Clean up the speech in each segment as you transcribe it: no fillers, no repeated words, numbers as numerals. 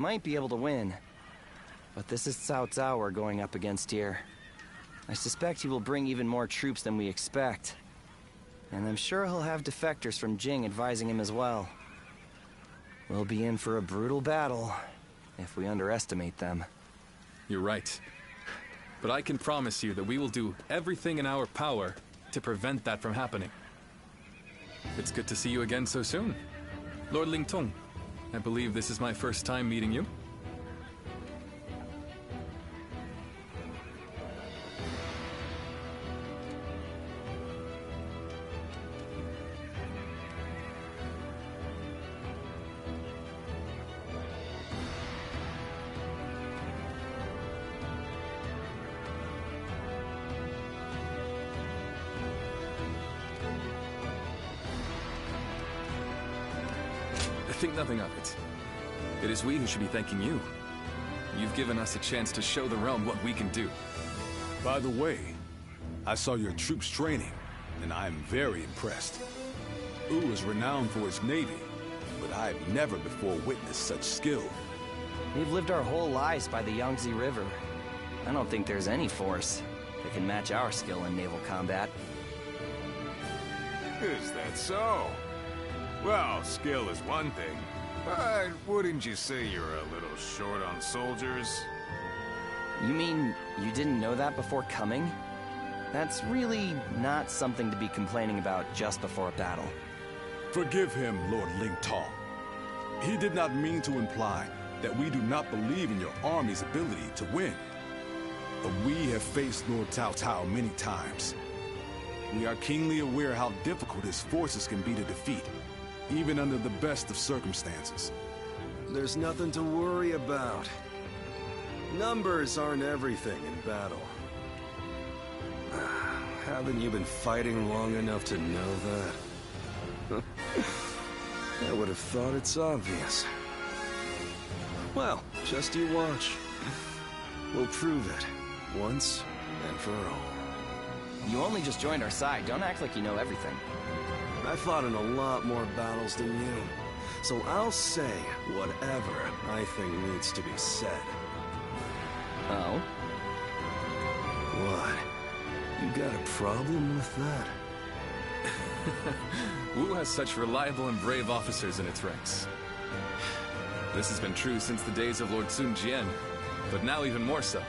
Might be able to win. But this is Cao Cao we're going up against here. I suspect he will bring even more troops than we expect. And I'm sure he'll have defectors from Jing advising him as well. We'll be in for a brutal battle if we underestimate them. You're right. But I can promise you that we will do everything in our power to prevent that from happening. It's good to see you again so soon. Lord Lingtong, I believe this is my first time meeting you. Think nothing of it. It is we who should be thanking you. You've given us a chance to show the realm what we can do. By the way, I saw your troops training, and I am very impressed. Wu is renowned for his navy, but I have never before witnessed such skill. We've lived our whole lives by the Yangtze River. I don't think there's any force that can match our skill in naval combat. Is that so? Well, skill is one thing, but wouldn't you say you're a little short on soldiers? You mean you didn't know that before coming? That's really not something to be complaining about just before a battle. Forgive him, Lord Lingtong. He did not mean to imply that we do not believe in your army's ability to win. But we have faced Lord Cao Cao many times. We are keenly aware how difficult his forces can be to defeat, even under the best of circumstances. There's nothing to worry about. Numbers aren't everything in battle. Haven't you been fighting long enough to know that? I would have thought it's obvious. Well, just you watch. We'll prove it, once and for all. You only just joined our side. Don't act like you know everything. I fought in a lot more battles than you, so I'll say whatever I think needs to be said. Oh? What? You got a problem with that? Wu has such reliable and brave officers in its ranks. This has been true since the days of Lord Sun Jian, but now even more so.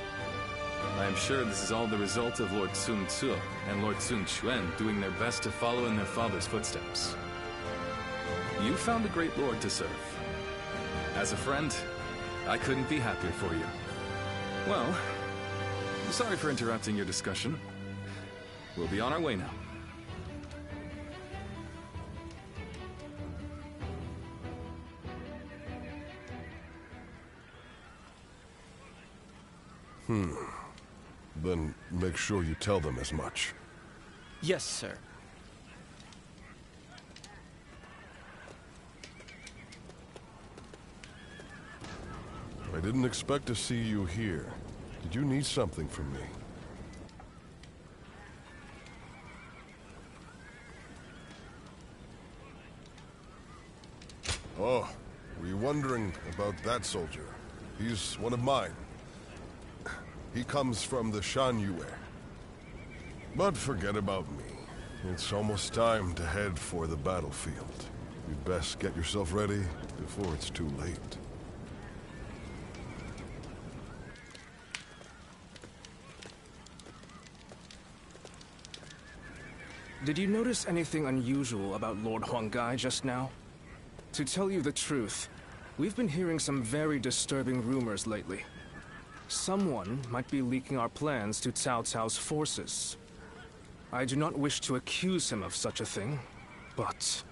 I am sure this is all the result of Lord Sun Ce and Lord Sun Quan doing their best to follow in their father's footsteps. You found a great lord to serve. As a friend, I couldn't be happier for you. Well, sorry for interrupting your discussion. We'll be on our way now. Then make sure you tell them as much. Yes, sir. I didn't expect to see you here. Did you need something from me? Oh, were you wondering about that soldier? He's one of mine. He comes from the Shan Yue. But forget about me. It's almost time to head for the battlefield. You'd best get yourself ready before it's too late. Did you notice anything unusual about Lord Huanggai just now? To tell you the truth, we've been hearing some very disturbing rumors lately. Someone might be leaking our plans to Cao Cao's forces. I do not wish to accuse him of such a thing, but...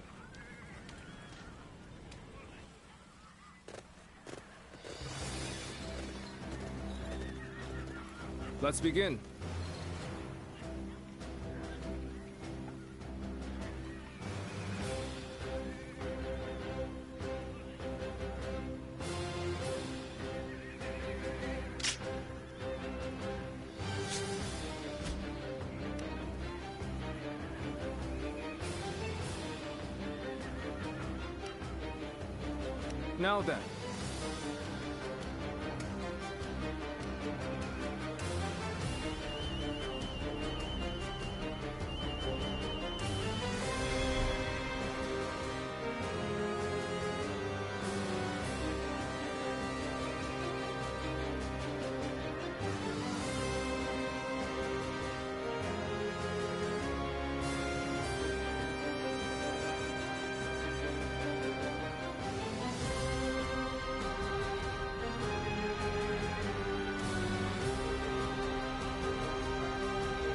Let's begin. Now then,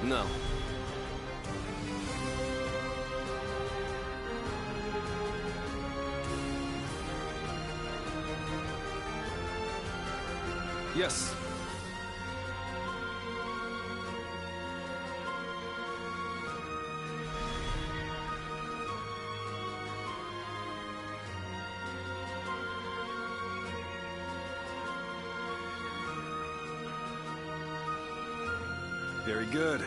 No. Yes. Very good.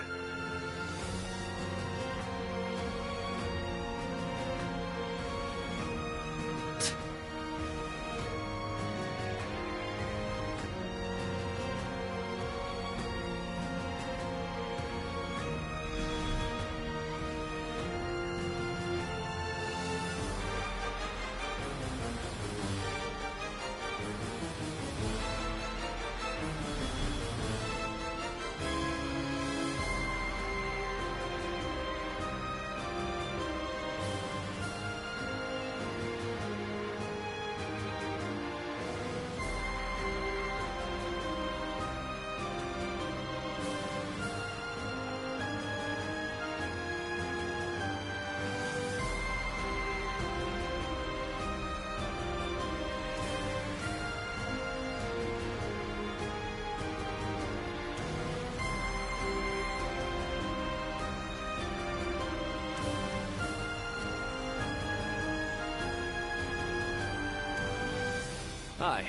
Hi.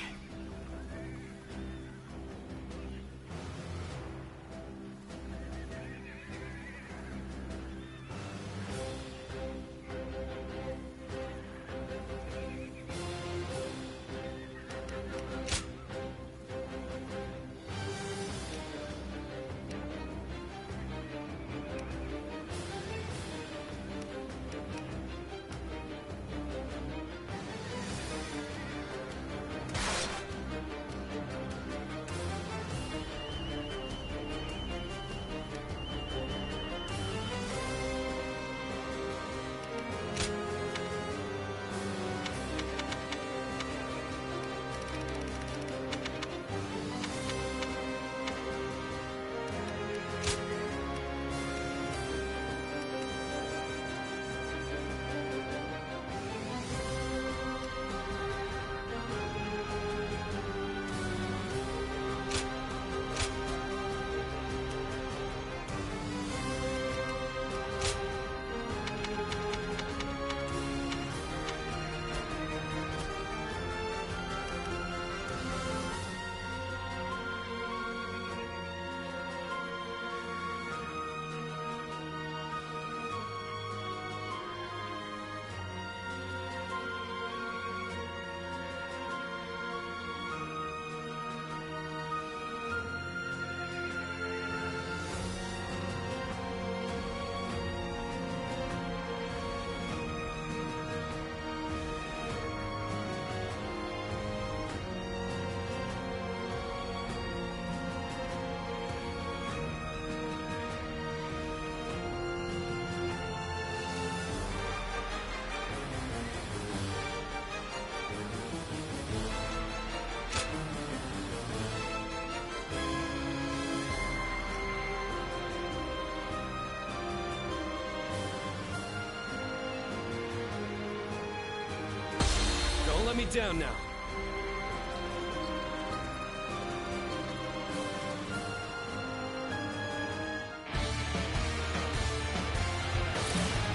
Don't let me down now.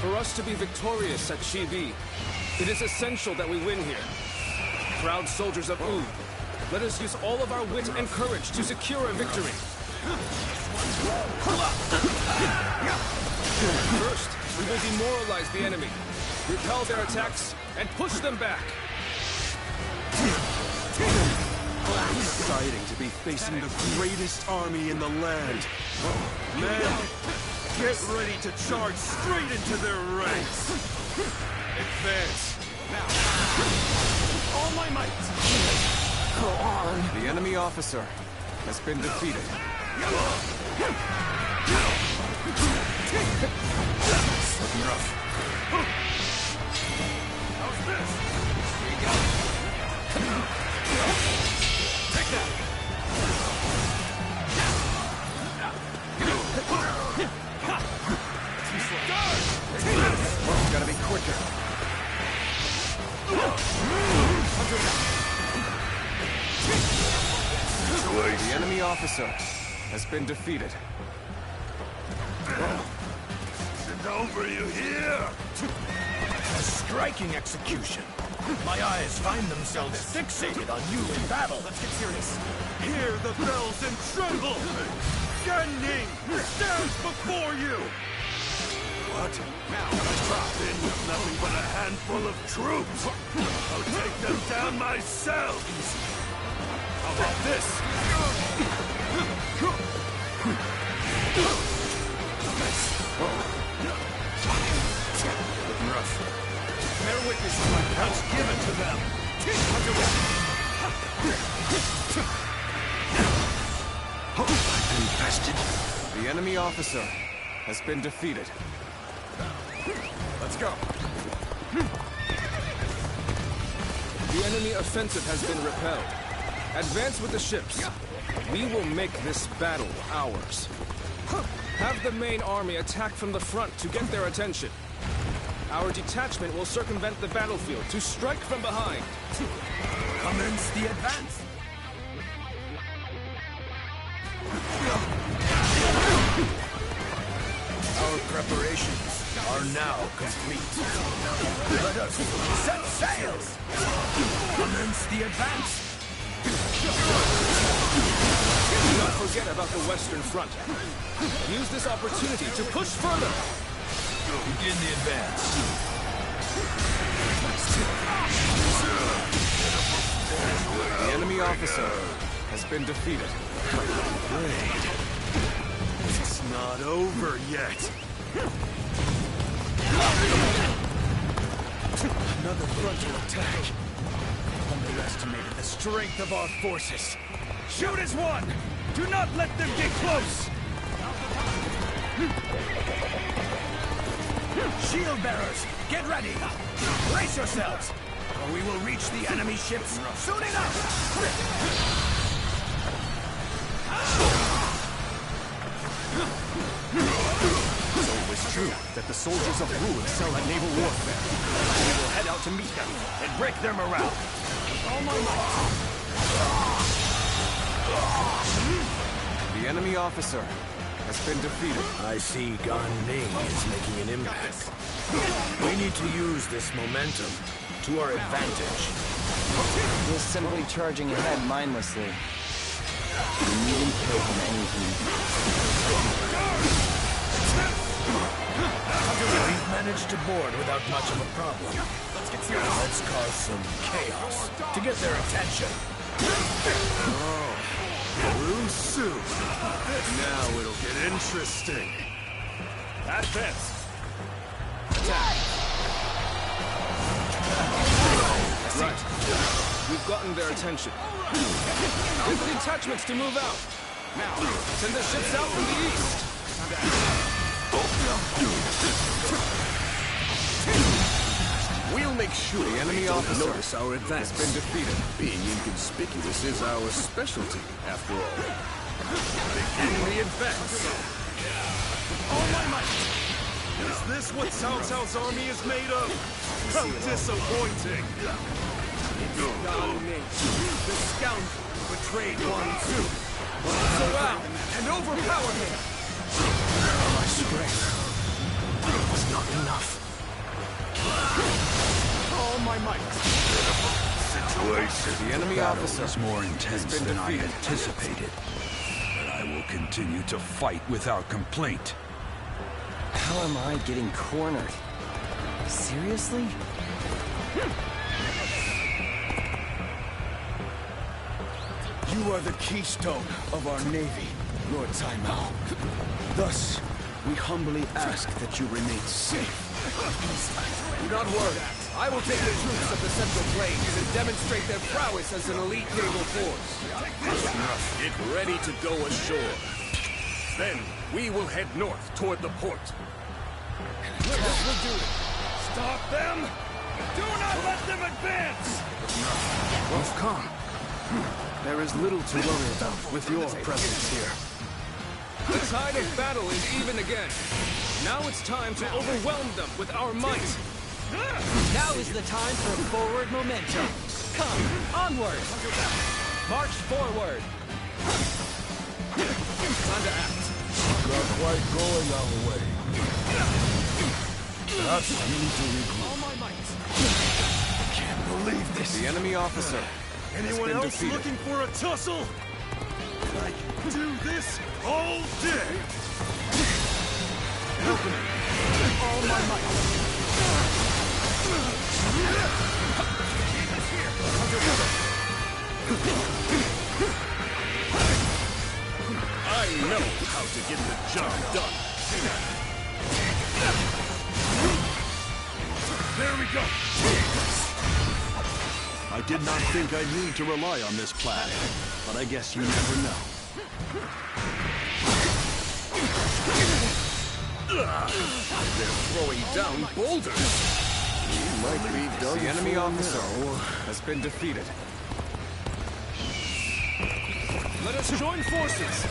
For us to be victorious at Chibi, it is essential that we win here. Proud soldiers of Oud, let us use all of our wit and courage to secure a victory. First, we will demoralize the enemy, repel their attacks, and push them back. Exciting to be facing the greatest army in the land. Men, get ready to charge straight into their ranks. Advance. Now. All my might. Go on. The enemy officer has been defeated. Looking rough. How's this? Here you go. Take that. situation. The enemy officer has been defeated. It's over, you hear? A striking execution. My eyes find themselves fixated on you in battle. Let's get serious. Hear the bells and tremble! Genning stands before you! What? Now I dropped in with nothing but a handful of troops. I'll take them down myself. How about this? Looking rough. Bear witness to my house given to them. Infested. The enemy officer has been defeated. Let's go. The enemy offensive has been repelled. Advance with the ships. We will make this battle ours. Have the main army attack from the front to get their attention. Our detachment will circumvent the battlefield to strike from behind. Commence the advance. Our preparations are now complete. Let us set sails. Commence the advance. Do not forget about the Western Front. Use this opportunity to push further. Begin the advance. The enemy officer has been defeated. It's not over yet. Another frontal attack. Underestimated the strength of our forces. Shoot as one! Do not let them get close! Shield bearers, get ready! Brace yourselves, or we will reach the enemy ships soon enough! It's always true that the soldiers of Wu excel at naval warfare. We will head out to meet them and break their morale. All my might. The enemy officer has been defeated. I see Gan Ning is making an impact. We need to use this momentum to our advantage. He's simply charging ahead mindlessly. We needn't pay him anything. We've managed to board without much of a problem. Let's get serious. Let's cause some chaos to get their attention. Too soon. Now it'll get interesting. Advance. Right. We've gotten their attention. Get the detachments to move out. Now, send the ships out from the east. We'll make sure the enemy officer Notice our advance. has been defeated. Being inconspicuous is our specialty, after all. Begin the advance. All my might. Is this what Cao Cao's army is made of? How disappointing. Gan Ning, the scoundrel who betrayed Wang Tzu. Surround and overpower him. My strength was not enough. All my might. Situation. The enemy officer is more intense has been than I defeated. anticipated. But I will continue to fight without complaint. How am I getting cornered? Seriously? You are the keystone of our navy, Lord Cai Mao. Thus, we humbly ask that you remain safe. Do not worry. I will take the troops of the Central Plains and demonstrate their prowess as an elite naval force. Get ready to go ashore. Then we will head north toward the port. This will do it. Stop them! Do not let them advance! We've come. There is little to worry about with your presence here. The tide of battle is even again. Now it's time to overwhelm them with our might. Now is the time for forward momentum. Come, onward! March forward! Time to act. Not quite going our way. Perhaps you need to regroup. All my might. Can't believe this. The enemy officer Anyone has been else defeated. looking for a tussle? I can do this all day. All my might. I know how to get the job done. There we go. I did not think I'd need to rely on this plan, but I guess you never know. They're throwing down boulders. Might be done. The enemy officer has been defeated. Let us join forces.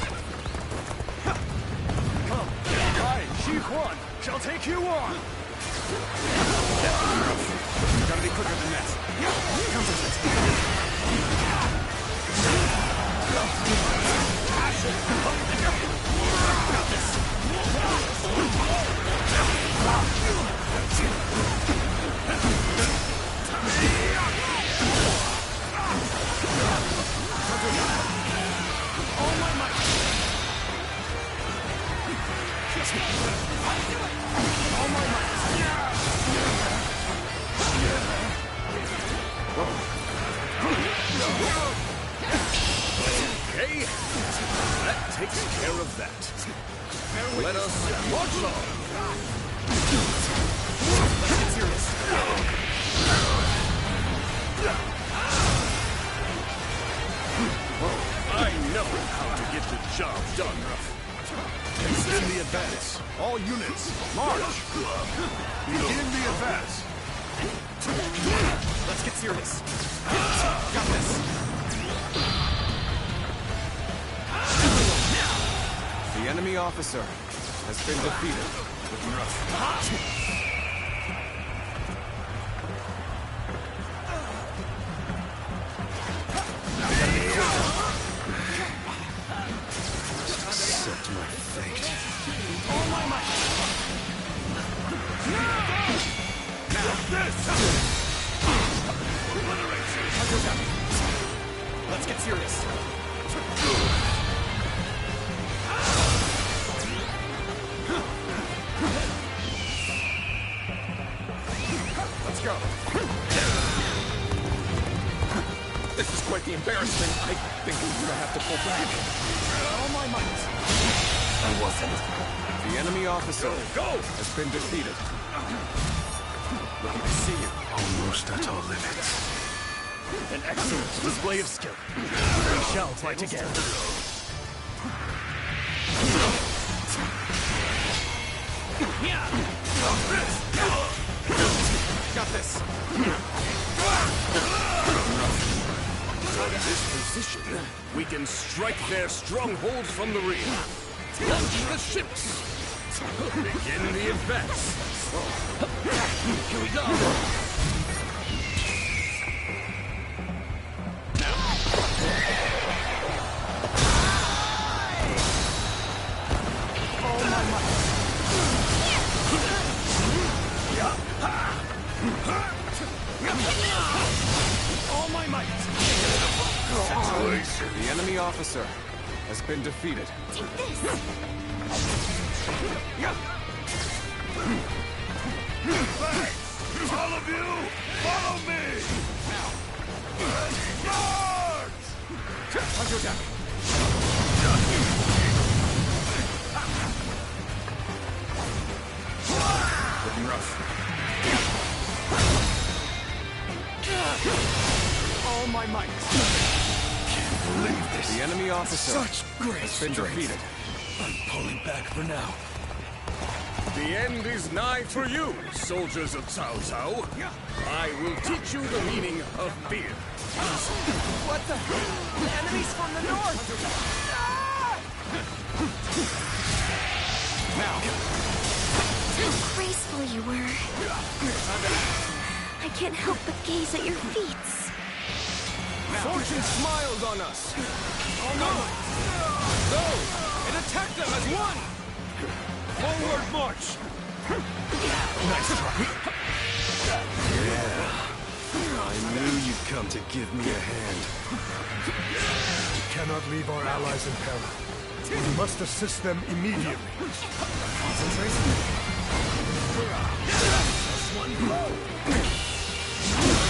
Come, I, Chief One, shall take you on. Gotta be quicker than that. All my might. All my might. Okay, that takes care of that. Let us march on. Let's get serious. I know how to get the job done. Extend the advance. All units, march. Begin the advance. Let's get serious. Got this. The enemy officer has been defeated. Accept my fate. All my might. Let's get serious. Let's go. This is quite the embarrassment. I think we're gonna have to pull back. All my might. I wasn't. The enemy officer has been defeated. Looking to see you. Almost at our limits. An excellent display of skill. We shall fight again. Got this. From this position, we can strike their stronghold from the rear. Launch the ships. Begin the advance. Here we go. All my might. The enemy officer has been defeated. All of you, follow me! March! Under attack. Looking rough. All my might. Believe this. The enemy officer Such great has been strength. defeated. I'm pulling back for now. The end is nigh for you, soldiers of Cao Cao. I will teach you the meaning of fear. What the? The enemies from the north. How graceful you were. I can't help but gaze at your feats. Fortune smiled on us. Go! And attack them as one! Forward march! Nice try. Yeah. I knew you'd come to give me a hand. We cannot leave our allies in peril. We must assist them immediately.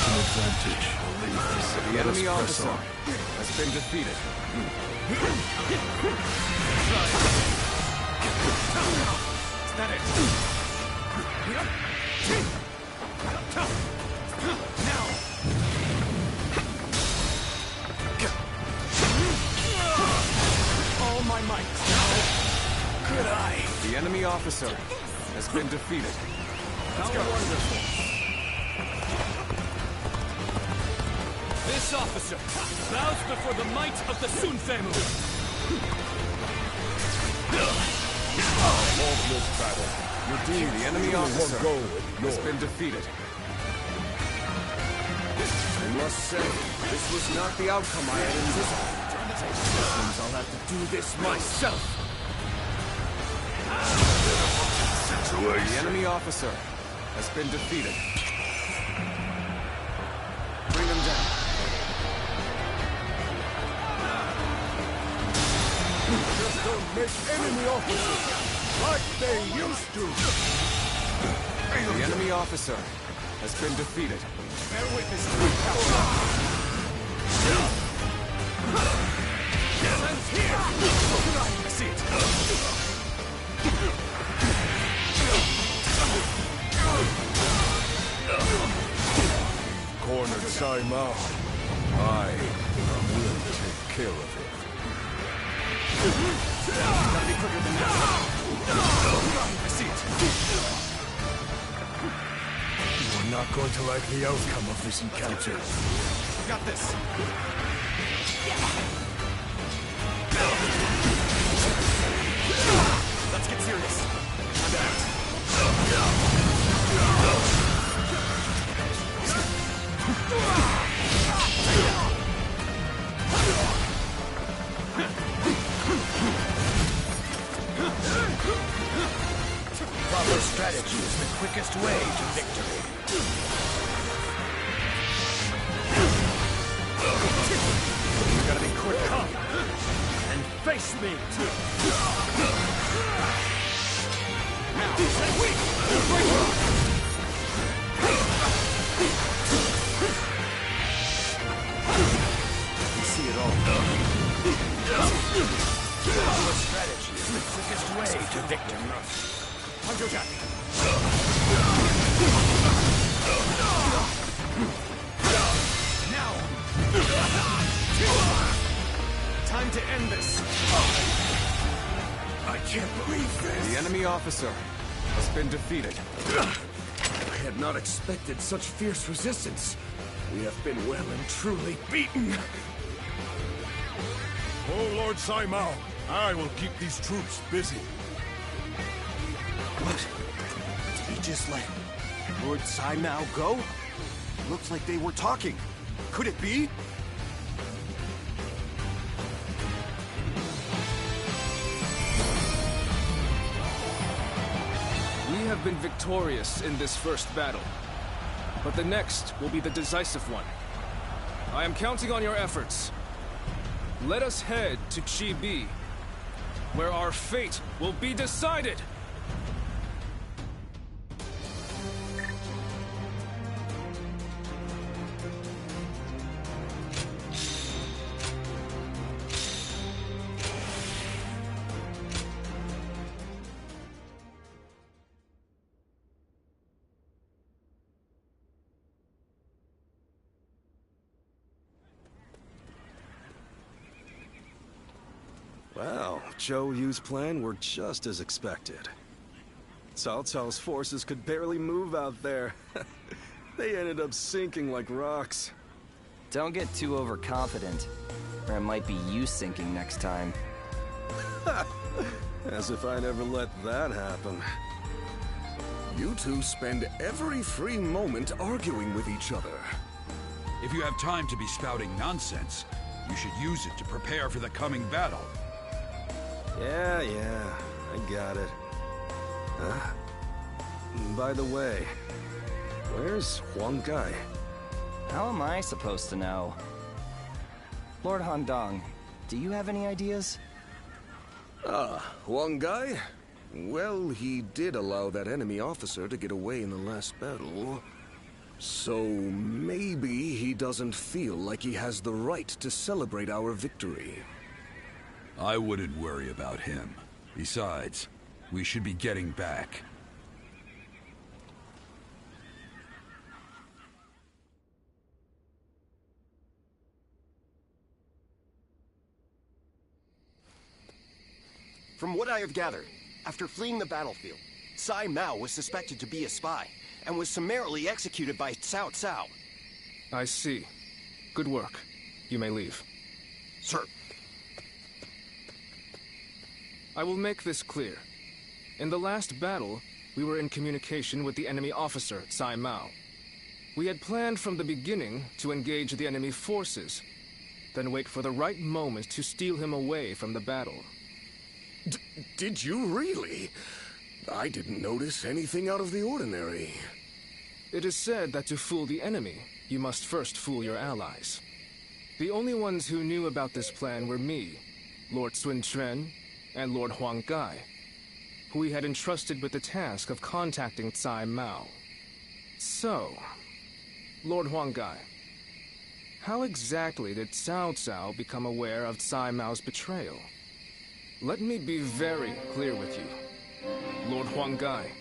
An advantage. The enemy officer has been defeated. Is that it? Now! All my might. Could I? The enemy officer has been defeated. How wonderful. This officer bows before the might of the Sun family. This battle. Indeed, the enemy officer has been defeated. I must say, this was not the outcome I had anticipated. Means I'll have to do this myself. The enemy officer has been defeated. Bring him down. Just don't make enemy officers like they used to. The enemy officer has been defeated. Bear witness to it. Sense here! I see it. Cornered Sai Mao. I will take care of him. Gotta be quicker than that. I see it. You are not going to like the outcome of this encounter. Got this. Let's get serious. Time to act. Proper strategy is the quickest way to victory. You gotta be quick. Come and face me. Now, set weak! You see it all. Proper strategy is the quickest way to victory. Counterattack! Now! Time to end this! I can't believe this. The enemy officer has been defeated. I had not expected such fierce resistance. We have been well and truly beaten. Oh, Lord Sai Mao, I will keep these troops busy. What? Did he just let Lord Sai Mao go? Looks like they were talking. Could it be? We have been victorious in this first battle, but the next will be the decisive one. I am counting on your efforts. Let us head to Chibi, where our fate will be decided! Well, Zhou Yu's plan were just as expected. Cao Cao's forces could barely move out there. They ended up sinking like rocks. Don't get too overconfident, or it might be you sinking next time. As if I never let that happen. You two spend every free moment arguing with each other. If you have time to be spouting nonsense, You should use it to prepare for the coming battle. Yeah, I got it. Huh? By the way, where's Huang Gai? How am I supposed to know? Lord Handong, do you have any ideas? Huang Gai? Well, he did allow that enemy officer to get away in the last battle. So maybe he doesn't feel like he has the right to celebrate our victory. I wouldn't worry about him. Besides, we should be getting back. From what I have gathered, after fleeing the battlefield, Sai Mao was suspected to be a spy, and was summarily executed by Cao Cao. I see. Good work. You may leave. Sir. I will make this clear. In the last battle, we were in communication with the enemy officer, Sai Mao. We had planned from the beginning to engage the enemy forces, then wait for the right moment to steal him away from the battle. Did you really? I didn't notice anything out of the ordinary. It is said that to fool the enemy, you must first fool your allies. The only ones who knew about this plan were me, Lord Sun Quan, and Lord Huang Gai, who we had entrusted with the task of contacting Tsai Mao. So, Lord Huang Gai, how exactly did Cao Cao become aware of Tsai Mao's betrayal? Let me be very clear with you. Lord Huang Gai,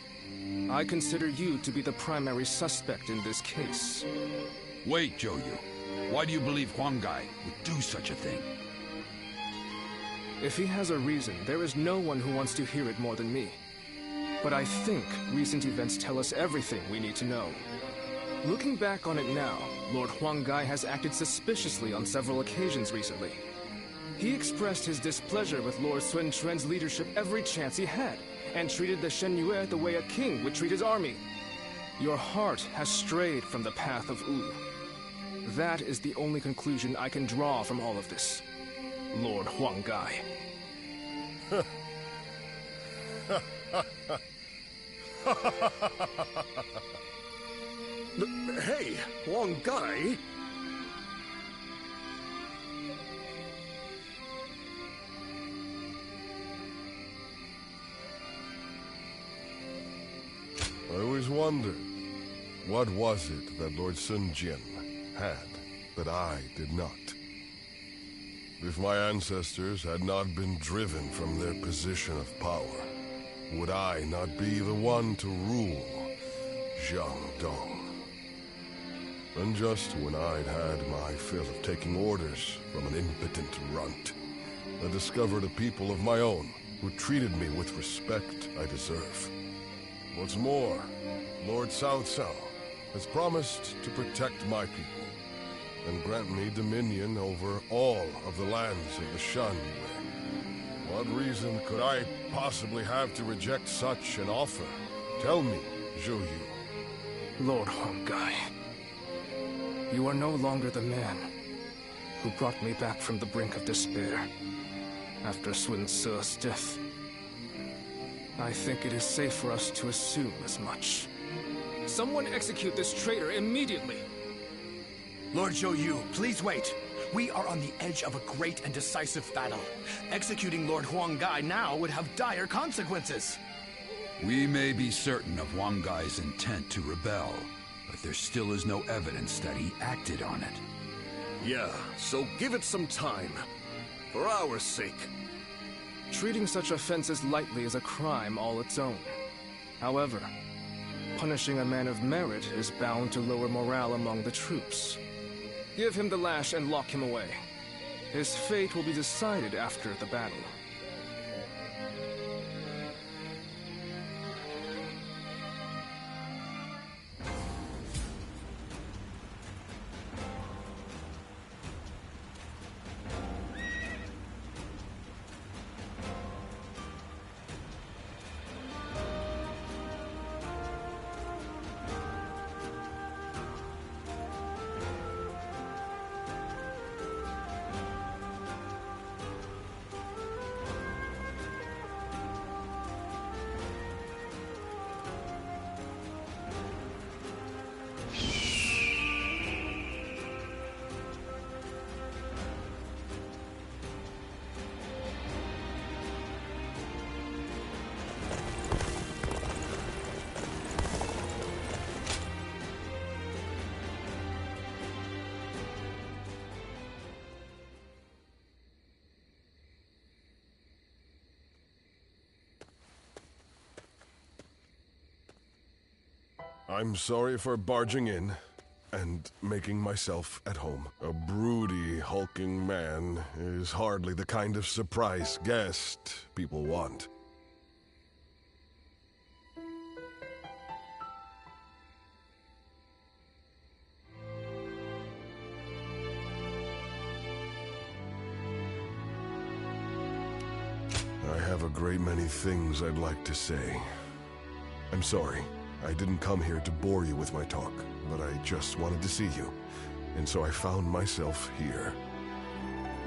I consider you to be the primary suspect in this case. Wait, Zhou Yu. Why do you believe Huang Gai would do such a thing? If he has a reason, there is no one who wants to hear it more than me. But I think recent events tell us everything we need to know. Looking back on it now, Lord Huang Gai has acted suspiciously on several occasions recently. He expressed his displeasure with Lord Sun Quan's leadership every chance he had, and treated the Shen Yue the way a king would treat his army. Your heart has strayed from the path of Wu. That is the only conclusion I can draw from all of this, Lord Huang Gai. Hey, Huang Gai? I always wondered, what was it that Lord Sun Jian had that I did not? If my ancestors had not been driven from their position of power, would I not be the one to rule Jiangdong? And just when I'd had my fill of taking orders from an impotent runt, I discovered a people of my own who treated me with respect I deserve. What's more, Lord Cao Cao has promised to protect my people and grant me dominion over all of the lands of the Shan Yue. What reason could I possibly have to reject such an offer? Tell me, Zhou Yu. Lord Huang Gai, you are no longer the man who brought me back from the brink of despair after Sun Ce's death. I think it is safe for us to assume as much. Someone execute this traitor immediately! Lord Zhou Yu, please wait. We are on the edge of a great and decisive battle. Executing Lord Huang Gai now would have dire consequences. We may be certain of Huang Gai's intent to rebel, but there still is no evidence that he acted on it. Yeah, so give it some time. For our sake. Treating such offenses lightly is a crime all its own. However, punishing a man of merit is bound to lower morale among the troops. Give him the lash and lock him away. His fate will be decided after the battle. I'm sorry for barging in and making myself at home. A broody, hulking man is hardly the kind of surprise guest people want. I have a great many things I'd like to say. I'm sorry. I didn't come here to bore you with my talk, but I just wanted to see you, and so I found myself here.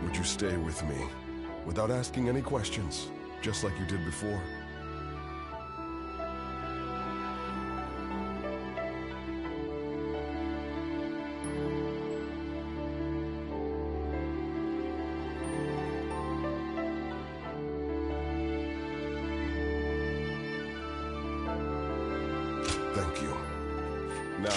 Would you stay with me, without asking any questions, just like you did before? Thank you. Now...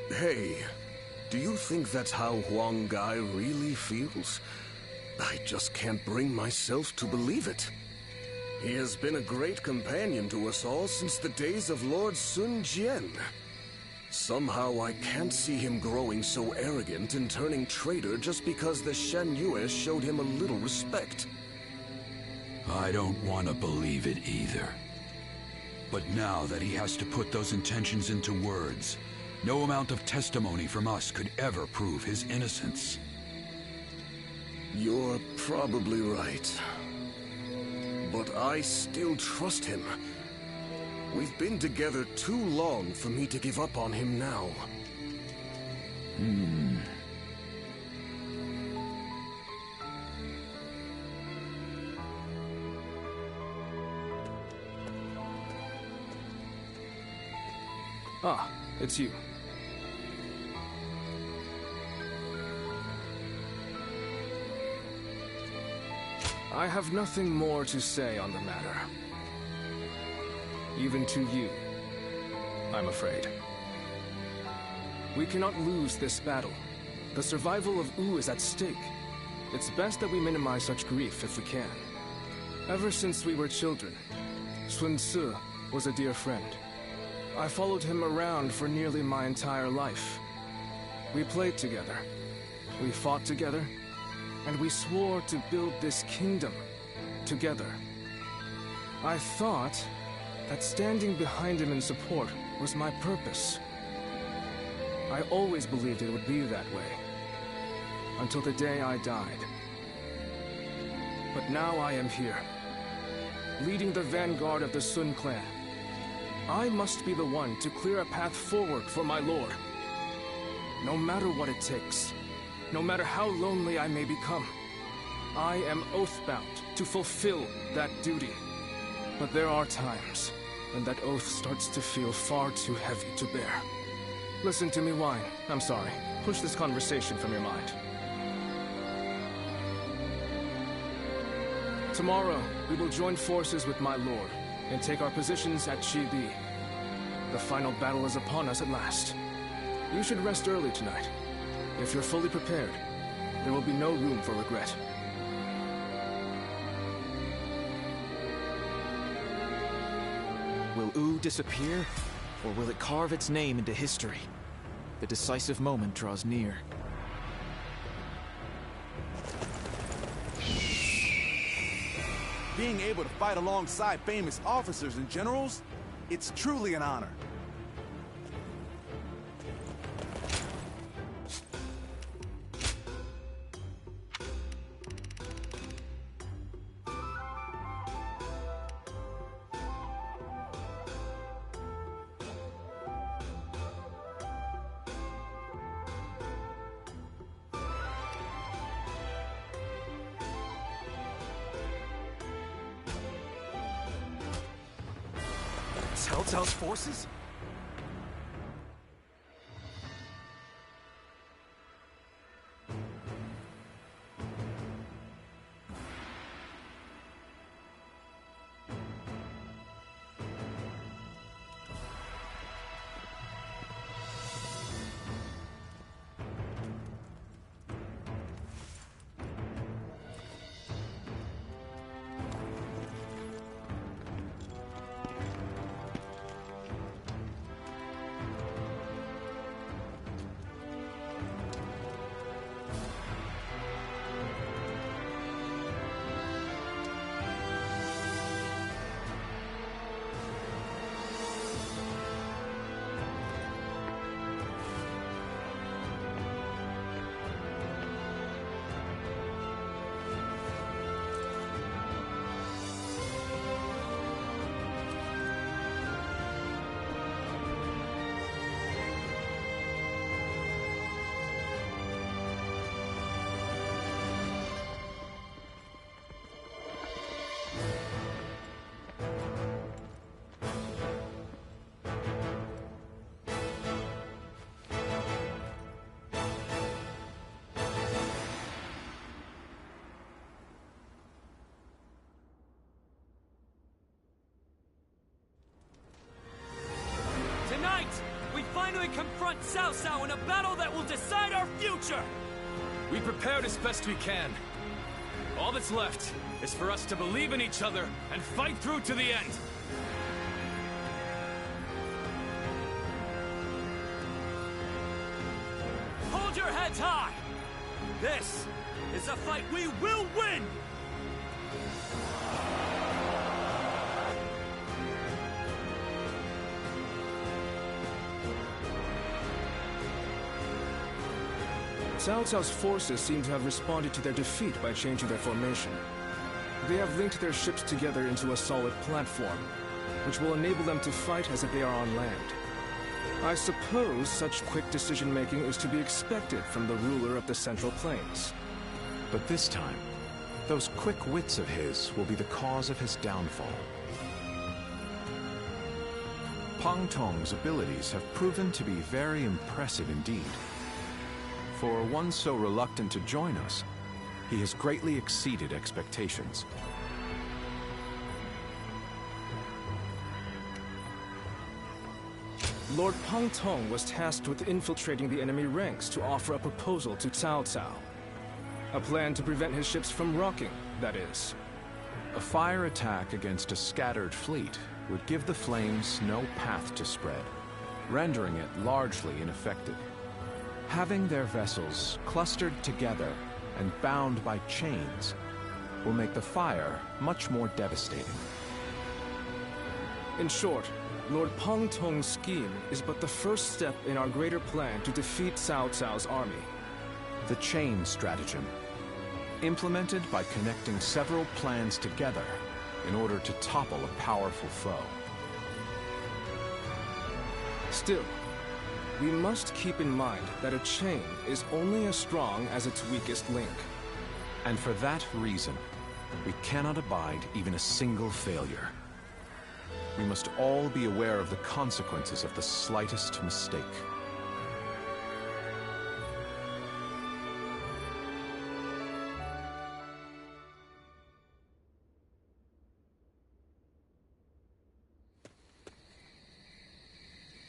Hey, do you think that's how Huang Gai really feels? I just can't bring myself to believe it. He has been a great companion to us all since the days of Lord Sun Jian. Somehow I can't see him growing so arrogant and turning traitor just because the Shan Yue showed him a little respect. I don't want to believe it either. But now that he has to put those intentions into words, no amount of testimony from us could ever prove his innocence. You're probably right. But I still trust him. We've been together too long for me to give up on him now. Ah, it's you. I have nothing more to say on the matter. Even to you, I'm afraid. We cannot lose this battle. The survival of Wu is at stake. It's best that we minimize such grief if we can. Ever since we were children, Sun Tzu was a dear friend. I followed him around for nearly my entire life. We played together, we fought together, and we swore to build this kingdom together. I thought that standing behind him in support was my purpose. I always believed it would be that way, until the day I died. But now I am here, leading the vanguard of the Sun clan. I must be the one to clear a path forward for my lord. No matter what it takes, no matter how lonely I may become, I am oath-bound to fulfill that duty. But there are times when that oath starts to feel far too heavy to bear. Listen to me whine. I'm sorry. Push this conversation from your mind. Tomorrow, we will join forces with my lord and take our positions at Chidi. The final battle is upon us at last. You should rest early tonight. If you're fully prepared, there will be no room for regret. Will Wu disappear, or will it carve its name into history? The decisive moment draws near. Being able to fight alongside famous officers and generals, it's truly an honor. Cao Cao's forces? Tonight, we finally confront Cao Cao in a battle that will decide our future! We prepared as best we can. All that's left is for us to believe in each other and fight through to the end. Hold your heads high! This is a fight we will win! Cao Cao's forces seem to have responded to their defeat by changing their formation. They have linked their ships together into a solid platform, which will enable them to fight as if they are on land. I suppose such quick decision-making is to be expected from the ruler of the Central Plains. But this time, those quick wits of his will be the cause of his downfall. Pang Tong's abilities have proven to be very impressive indeed. For one so reluctant to join us, he has greatly exceeded expectations. Lord Pang Tong was tasked with infiltrating the enemy ranks to offer a proposal to Cao Cao. A plan to prevent his ships from rocking, that is. A fire attack against a scattered fleet would give the flames no path to spread, rendering it largely ineffective. Having their vessels clustered together and bound by chains will make the fire much more devastating. In short, Lord Pang Tong's scheme is but the first step in our greater plan to defeat Cao Cao's army. The chain stratagem, implemented by connecting several plans together in order to topple a powerful foe. Still, we must keep in mind that a chain is only as strong as its weakest link. And for that reason, we cannot abide even a single failure. We must all be aware of the consequences of the slightest mistake.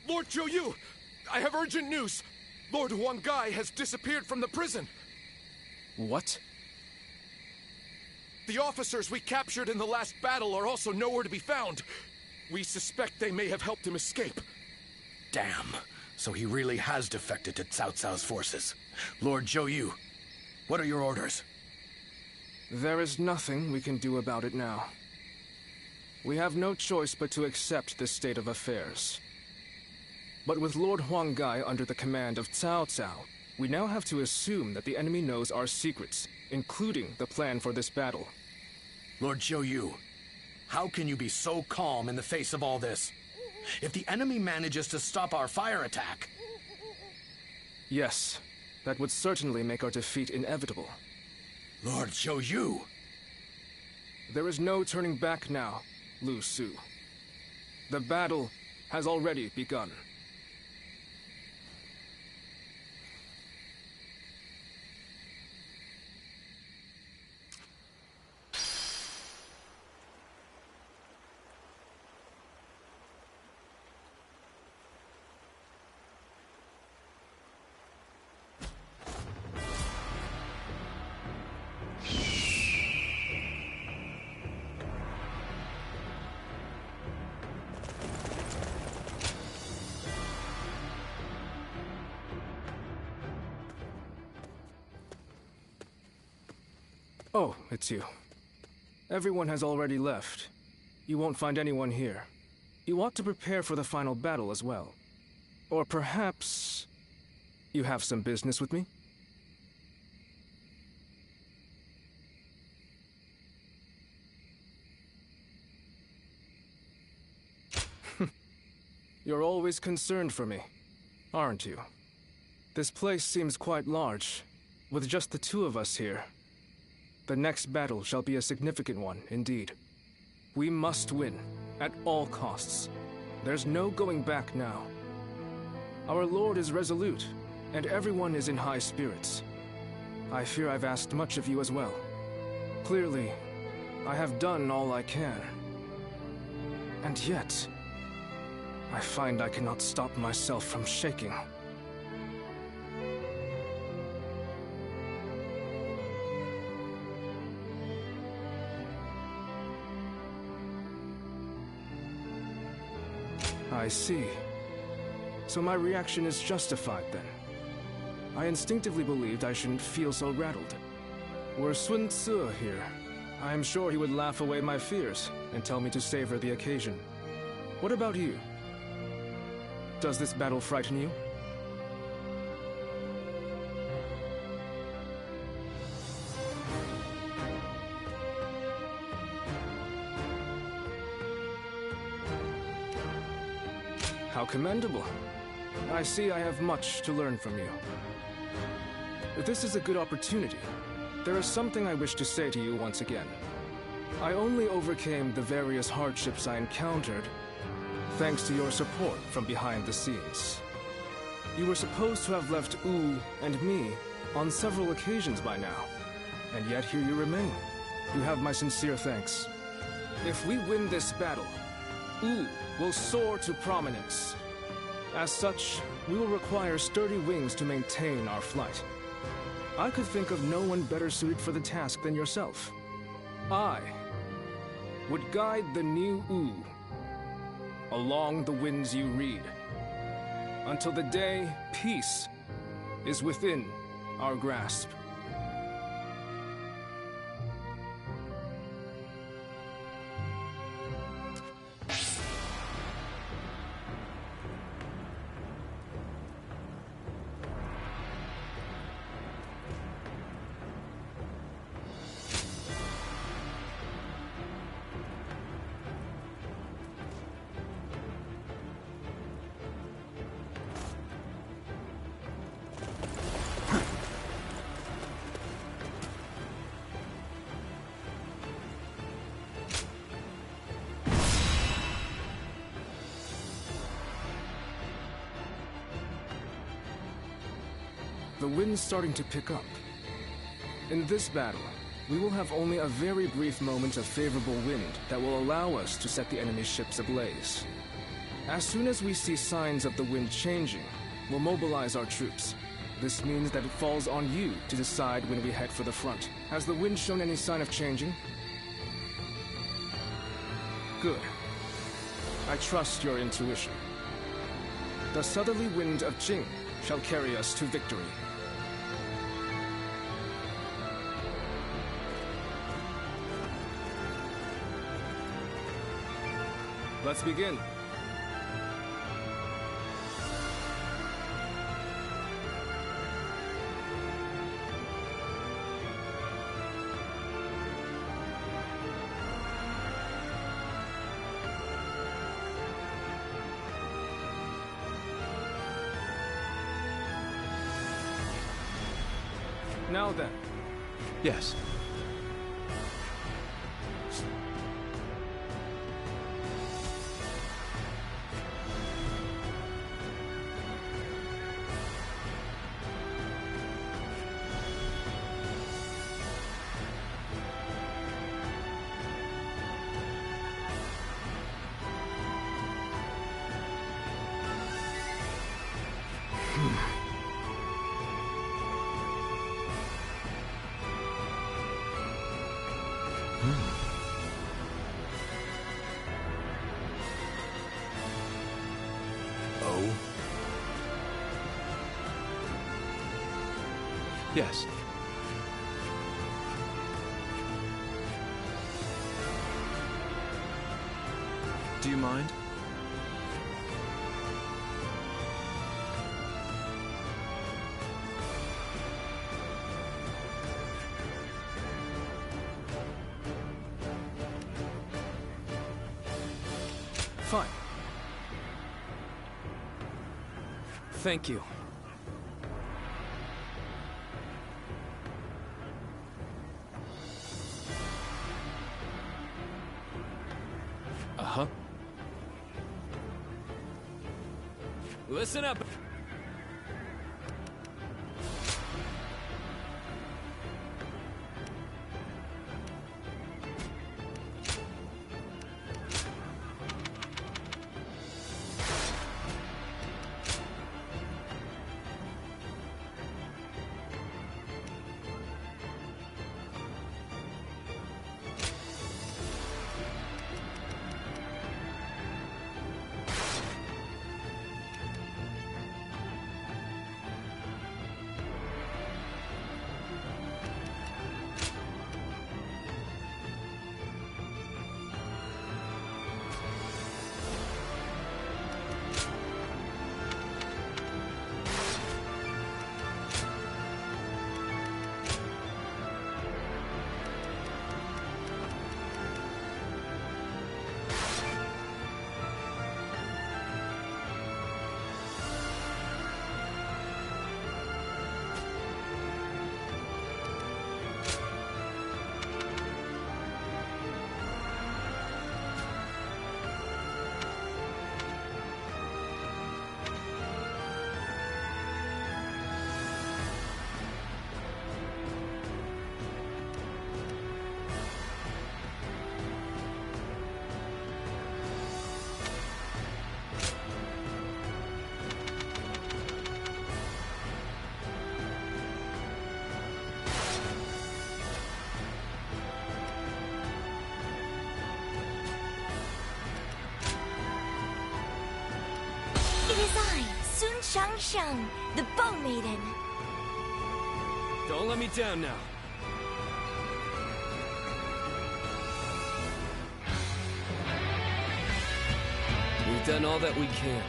Lord Zhou Yu! I have urgent news! Lord Huang Gai has disappeared from the prison! What? The officers we captured in the last battle are also nowhere to be found. We suspect they may have helped him escape. Damn. So he really has defected to Cao Cao's forces. Lord Zhou Yu, what are your orders? There is nothing we can do about it now. We have no choice but to accept this state of affairs. But with Lord Huang Gai under the command of Cao Cao, we now have to assume that the enemy knows our secrets, including the plan for this battle. Lord Zhou Yu, how can you be so calm in the face of all this? If the enemy manages to stop our fire attack... Yes, that would certainly make our defeat inevitable. Lord Zhou Yu! There is no turning back now, Lu Su. The battle has already begun. Oh, it's you. Everyone has already left. You won't find anyone here. You ought to prepare for the final battle as well. Or perhaps... you have some business with me? You're always concerned for me, aren't you? This place seems quite large, with just the two of us here. The next battle shall be a significant one, indeed. We must win, at all costs. There's no going back now. Our Lord is resolute, and everyone is in high spirits. I fear I've asked much of you as well. Clearly, I have done all I can. And yet, I find I cannot stop myself from shaking. I see. So my reaction is justified, then. I instinctively believed I shouldn't feel so rattled. Were Sun Tzu here, I am sure he would laugh away my fears and tell me to savor the occasion. What about you? Does this battle frighten you? How commendable. I see I have much to learn from you. This is a good opportunity. There is something I wish to say to you once again. I only overcame the various hardships I encountered thanks to your support from behind the scenes. You were supposed to have left Wu and me on several occasions by now, and yet here you remain. You have my sincere thanks. If we win this battle, Wu will soar to prominence. As such, we will require sturdy wings to maintain our flight. I could think of no one better suited for the task than yourself. I would guide the new Ooh along the winds you read, until the day peace is within our grasp. The wind's starting to pick up. In this battle, we will have only a very brief moment of favorable wind that will allow us to set the enemy ships ablaze. As soon as we see signs of the wind changing, we'll mobilize our troops. This means that it falls on you to decide when we head for the front. Has the wind shown any sign of changing? Good. I trust your intuition. The southerly wind of Jing shall carry us to victory. Let's begin. Now then. Yes. Oh? Yes. Do you mind? Fine. Thank you. Uh-huh. Listen up. It is I, Sun Shang, the Bow Maiden. Don't let me down now. We've done all that we can.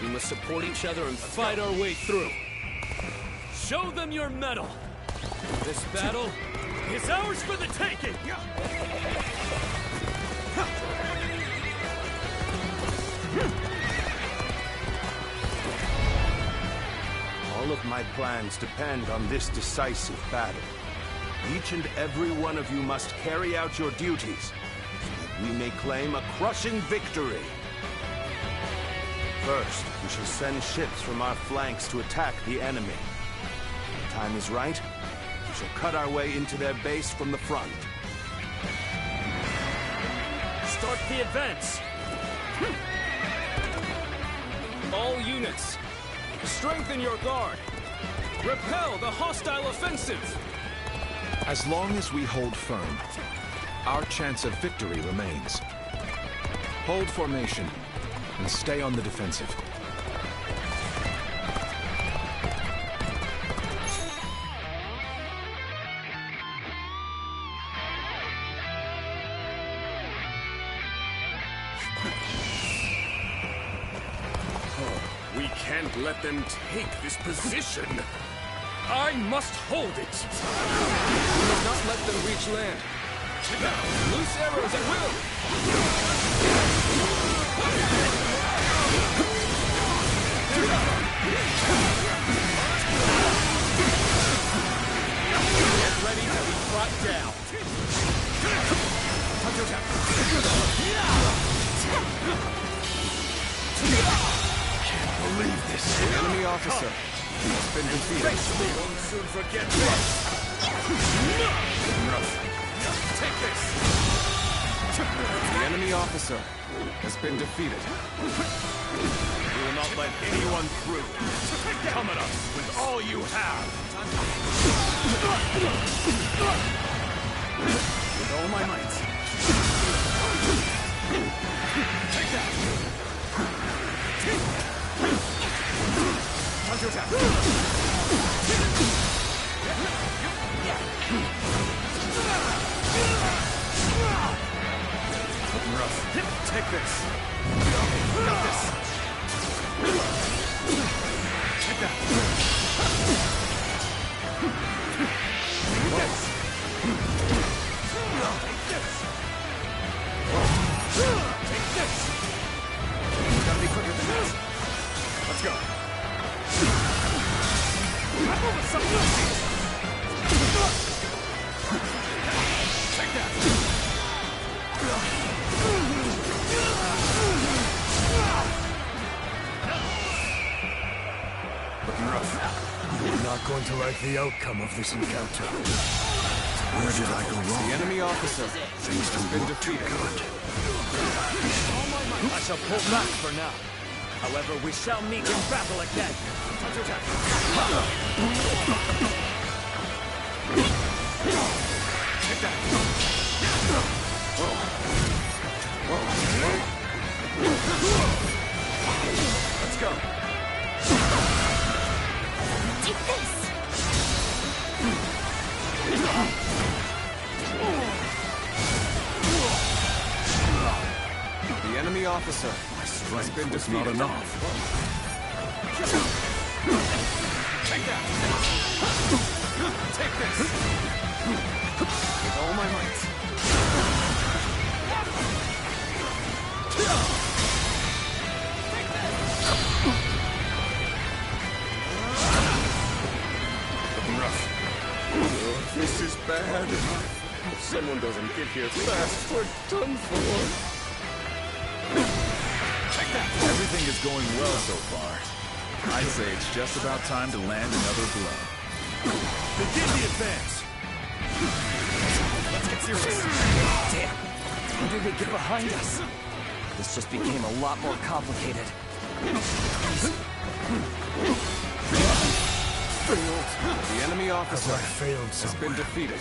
We must support each other and fight our way through. Show them your mettle. This battle is ours for the taking. All of my plans depend on this decisive battle. Each and every one of you must carry out your duties so that we may claim a crushing victory. First, we shall send ships from our flanks to attack the enemy. When the time is right, we shall cut our way into their base from the front. Start the advance. All units, strengthen your guard. Repel the hostile offensive. As long as we hold firm, our chance of victory remains. Hold formation and stay on the defensive. We can't let them take this position. I must hold it. We must not let them reach land. Loose arrows at will. Get ready to be brought down. Can't believe this. The enemy officer has been defeated. Won't soon forget this. Take this. The enemy officer has been defeated. We will not let anyone through. Come at us with all you have. With all my might. Take that. Counterattack. Rough. Take this. Got this. Take that. Take this. Take this. We gotta be quicker than this. Let's go. Take that. Looking rough. You're not going to like the outcome of this encounter. Where did I go wrong? The enemy officer Things has don't been look too defeated. good. I shall pull back for now. However, we shall meet in battle again. Take that. Let's go. Take this. The enemy officer has been defeated. Not enough. Take that. Take this. With all my might. bad. If someone doesn't get here fast, we're done for. Everything is going well so far. I'd say it's just about time to land another blow. Begin the advance! Let's get serious. Damn. How did they get behind us? This just became a lot more complicated. The enemy officer Have I failed has somewhere? been defeated.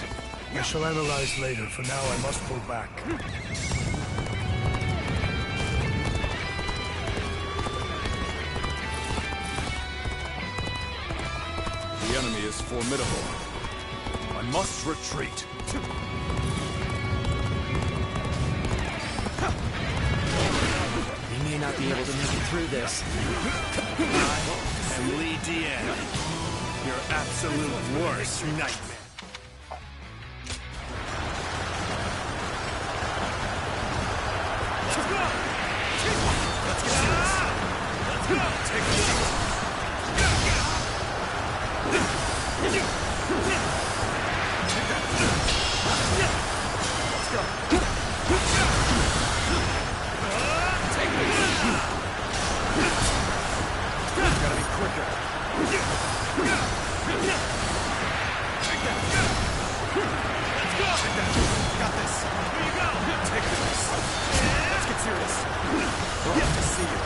I shall analyze later. For now, I must pull back. The enemy is formidable. I must retreat. We may not be able to make it through this. I am Li Dian, your absolute worst nightmare. Let's go! Let's get serious. Let's go! Take the seat. Let's go. Take this. Gotta be quicker. Take that. Let's go. Take that. Got this. Here you go. Take this. Let's get serious. Good to see you.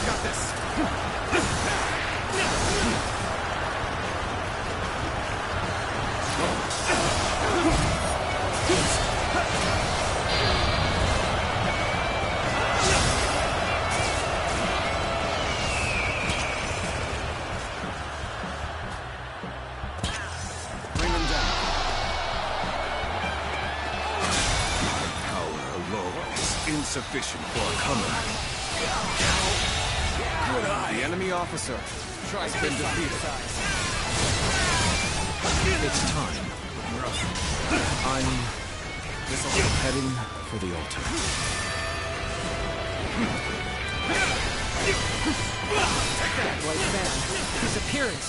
Got this. Bring him down. Power alone is insufficient for a comeback. The enemy officer has been defeated. It's time. I'm heading for the altar. That white man, his appearance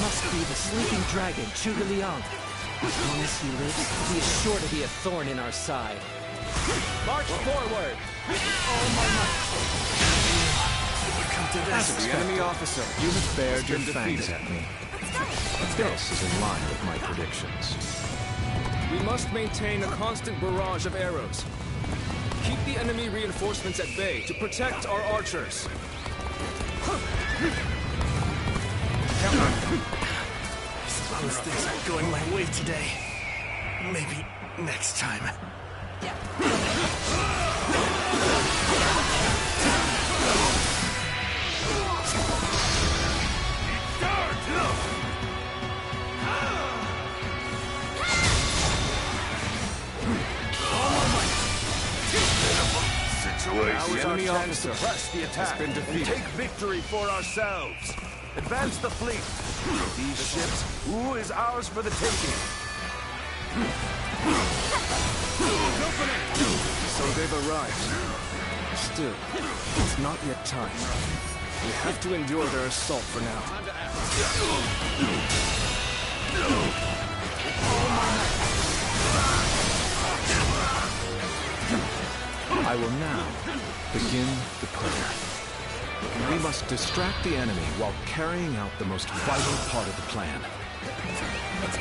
must be the sleeping dragon, Zhuge Liang. As long as he lives, he is sure to be a thorn in our side. March forward! All my might! As the enemy officer, you have bared your fangs at me. This is in line with my predictions. We must maintain a constant barrage of arrows. Keep the enemy reinforcements at bay to protect our archers. As long as things aren't going my way today, maybe next time. The enemy officer Press the attack has been and defeated. take victory for ourselves. Advance the fleet. These ships, ooh, is ours for the taking. So they've arrived. Still, it's not yet time. We have to endure their assault for now. I will now begin the prayer. We must distract the enemy while carrying out the most vital part of the plan.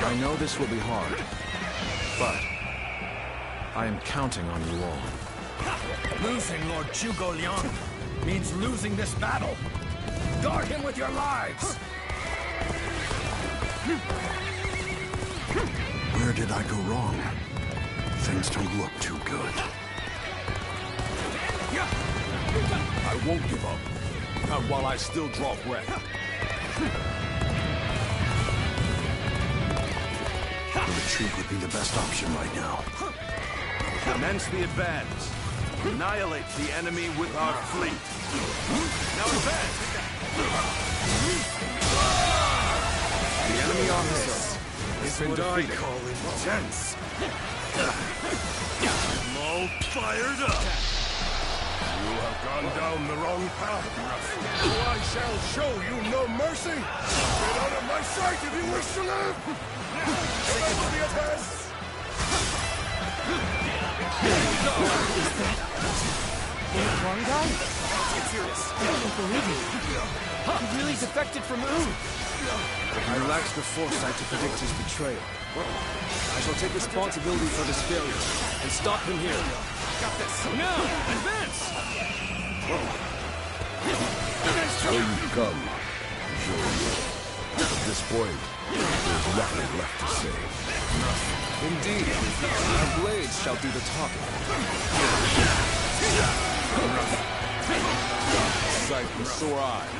I know this will be hard, but I am counting on you all. Losing Lord Zhuge Liang means losing this battle. Guard him with your lives! Where did I go wrong? Things don't look too good. I won't give up. Not while I still draw breath. The retreat would be the best option right now. Commence the advance. Annihilate the enemy with our fleet. Now advance! The enemy officer has been defeated. Call intense. I'm all fired up. You have gone down the wrong path. I shall show you no mercy. Get out of my sight if you wish to live. Remember the attack. Is that Lord Huang guy? I don't believe it. He really defected from Wu. I lacked the foresight to predict his betrayal. I shall take responsibility for this failure and stop him here. Got this. Now, advance! So you come, Zhou. At this point, there's nothing left to say. Indeed, our blades shall do the talking. Sight and sore eyes.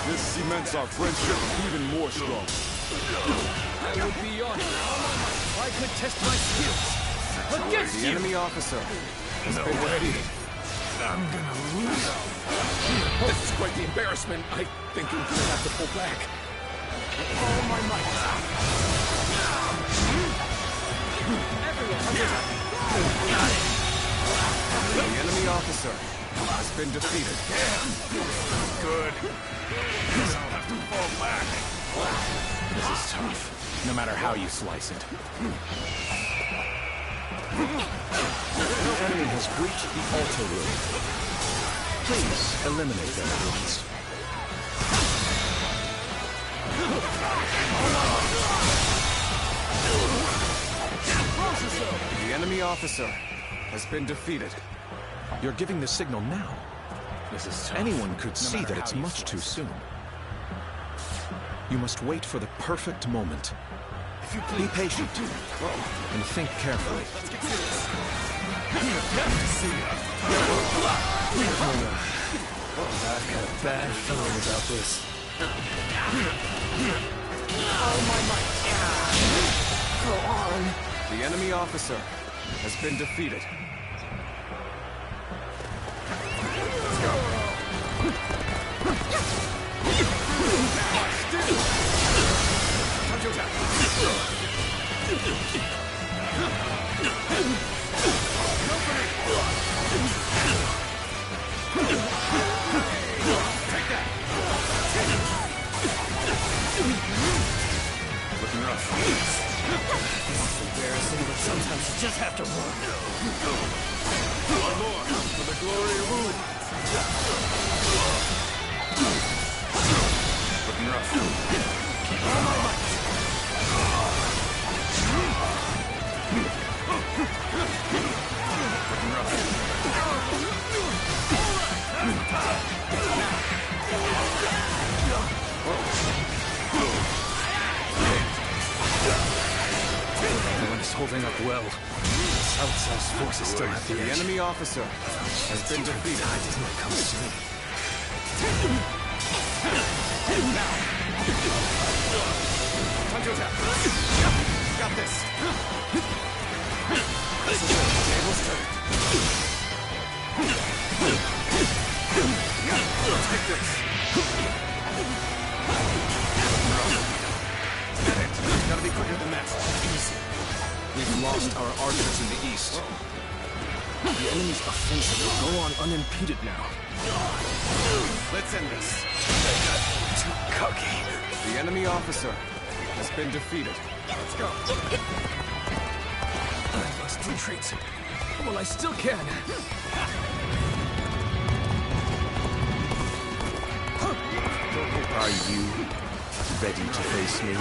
This cements our friendship even more strong. I would be honored. I could test my skills against The you! enemy officer has been defeated. I'm gonna lose. This is quite the embarrassment. I think I'm gonna have to pull back. All my might. The enemy officer has been defeated. Good. Guess I'll have to fall back. This is tough, no matter how you slice it. The enemy has breached the altar room. Please eliminate them at once. The enemy officer has been defeated. You're giving the signal now. This is tough. Anyone could see matter that it's how you much slice too it. soon. You must wait for the perfect moment. If you Be please. patient and think carefully. I've got a bad feeling about this. All my might. Go on. The enemy officer has been defeated. Looking rough. This is embarrassing, but sometimes you just have to run. One more for the glory of Wu. Looking rough. All my might. Looking Everyone is holding up well. South South's forces still have the edge. The enemy officer has been defeated. Didn't it come soon? Time to attack. Got this. This is it. Table's turn. Take this. Get it. Gotta be quicker than that. Easy. We've lost our archers in the east. The enemy's offensive will go on unimpeded now. Let's end this. Too cocky. The enemy officer has been defeated. Let's go. I must retreat. Well, I still can. Are you ready to face me?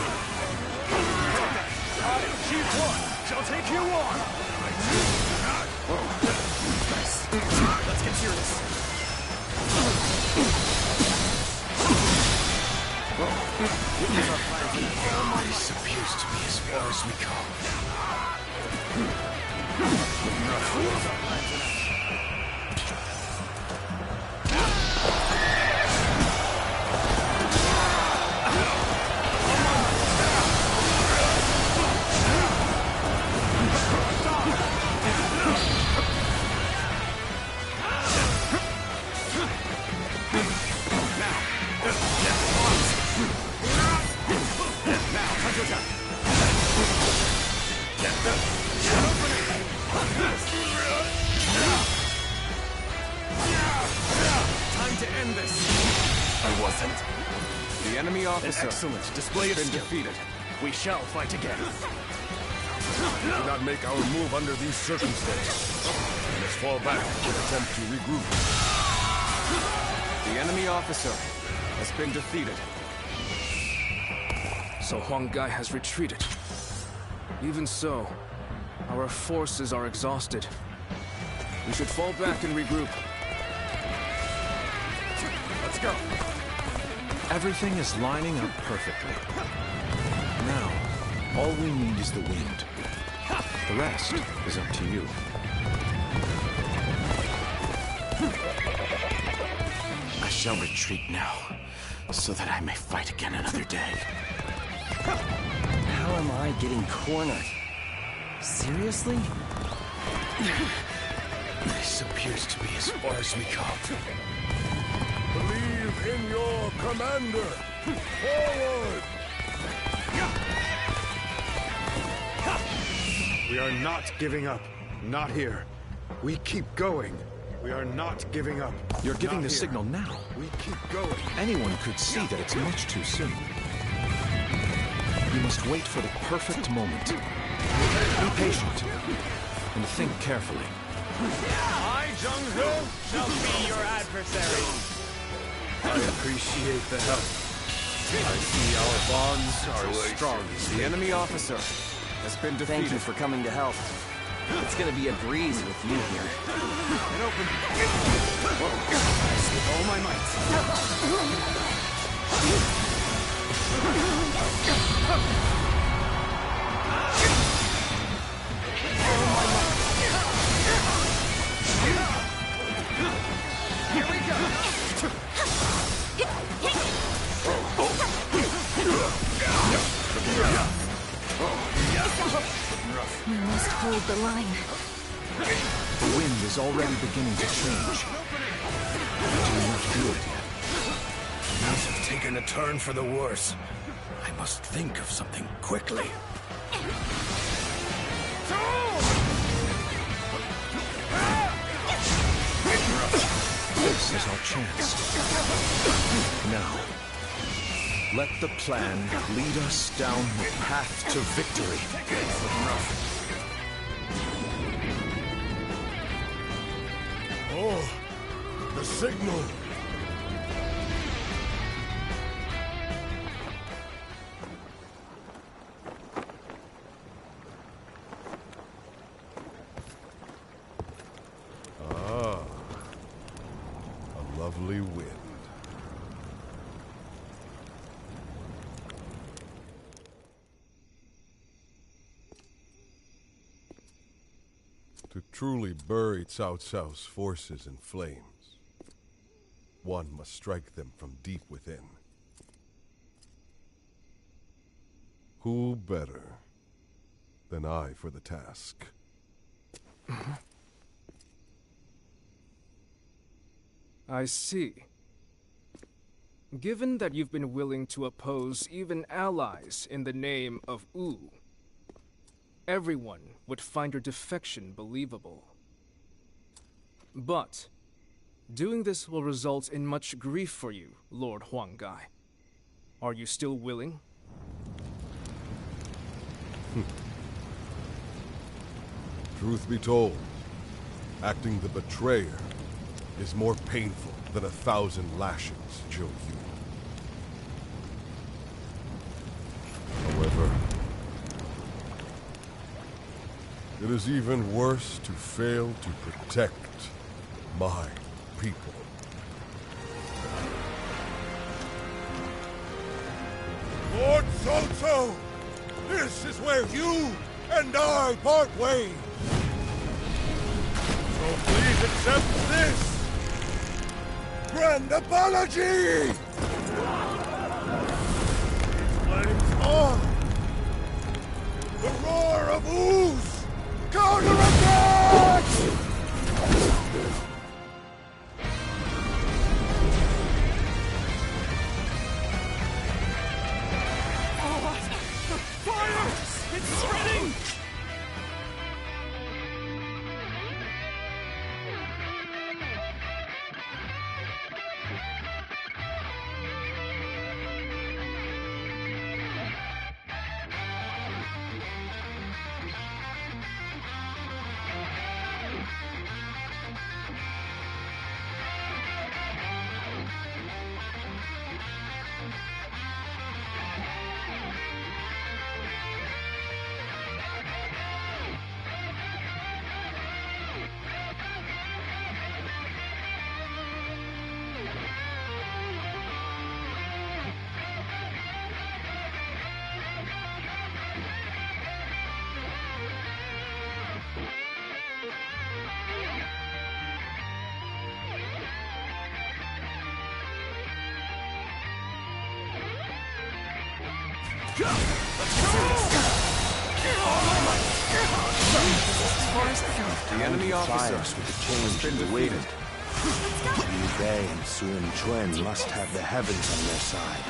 I, Chief One, shall take you on. Nice. Let's get serious. This appears to be as far as we enemy An officer excellent display of been skill. defeated. We shall fight again. We cannot make our move under these circumstances. We must fall back and attempt to regroup. The enemy officer has been defeated. So Huang Gai has retreated. Even so, our forces are exhausted. We should fall back and regroup. Let's go. Everything is lining up perfectly. Now, all we need is the wind. The rest is up to you. I shall retreat now, so that I may fight again another day. How am I getting cornered? Seriously? This appears to be as far as we go. Believe in your commander! Forward! We are not giving up. Not here. We keep going. We are not giving up. You're giving Not the here. signal now. We keep going. Anyone could see that it's much too soon. You must wait for the perfect moment. Be patient and think carefully. I, Jung-ho, shall be your adversary. I appreciate the help. I see our bonds are strong. The enemy officer has been defeated. Thank you for coming to help. It's gonna be a breeze with you here. Get open. With all my might. Here we go. We must hold the line. The wind is already beginning to change. Do you not feel it yet? Things have taken a turn for the worse. I must think of something quickly. This is our chance. Now, let the plan lead us down the path to victory. Oh, the signal! Ah, a lovely wind. To truly bury Cao Cao's forces in flames, one must strike them from deep within. Who better than I for the task? I see. Given that you've been willing to oppose even allies in the name of Wu, everyone would find your defection believable. But doing this will result in much grief for you, Lord Huang Gai. Are you still willing? Truth be told, acting the betrayer is more painful than 1,000 lashings, Zhou Yu. However, it is even worse to fail to protect my people. Lord Cao, this is where you and I part ways. So please accept this grand apology! Flames on! The roar of ooze! Counterattack! Fire! It's spreading! The enemy officer with the change in the wind. Liu Bei and Sun Quan must have the heavens on their side.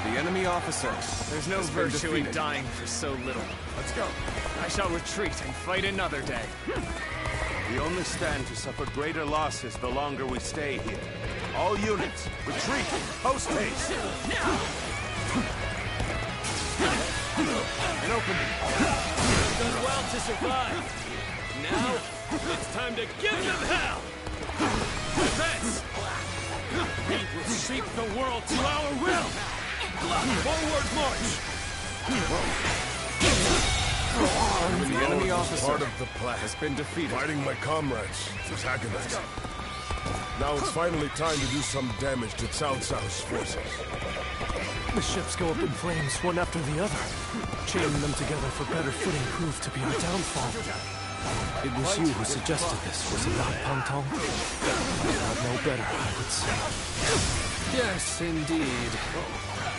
The enemy officer. There's no virtue in dying for so little. Let's go. I shall retreat and fight another day. We only stand to suffer greater losses the longer we stay here. All units, retreat! Post haste! An opening. You've done well to survive. Now, it's time to give them hell! Advance! We will shape the world to our will! Forward march! The enemy officer Part of the plan has been defeated. Fighting my comrades, antagonists. Now it's finally time to do some damage to Cao Cao's forces. The ships go up in flames, one after the other. Chaining them together for better footing proved to be our downfall. It was you who suggested this, was it not, Pantong? I did not know better, I would say. Yes, indeed.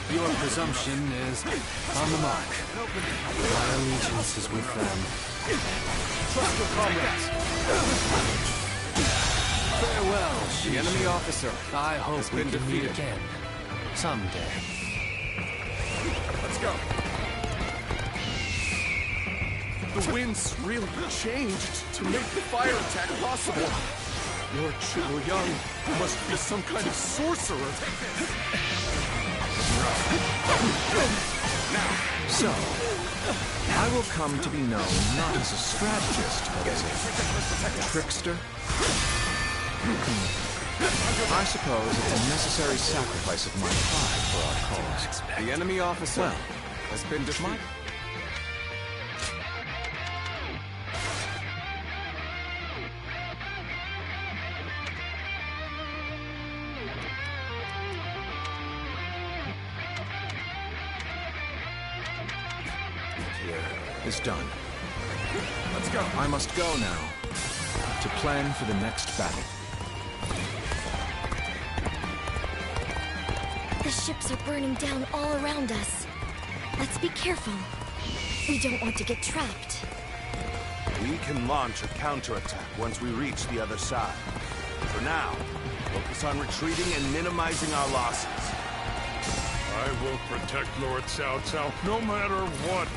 Your presumption is on the mark. My allegiance is with them. Trust your comrades! Farewell, The enemy officer I hope has we been can meet defeated. again. Someday. Let's go. The winds really changed to make the fire attack possible. Lord Yang must be some kind of sorcerer. So, I will come to be known not as a strategist, but as a trickster. I suppose it's a necessary sacrifice of my pride for our cause. The enemy officer has been defeated. Is done. Let's go. I must go now to plan for the next battle. The ships are burning down all around us. Let's be careful. We don't want to get trapped. We can launch a counterattack once we reach the other side. For now, focus on retreating and minimizing our losses. I will protect Lord Cao Cao no matter what.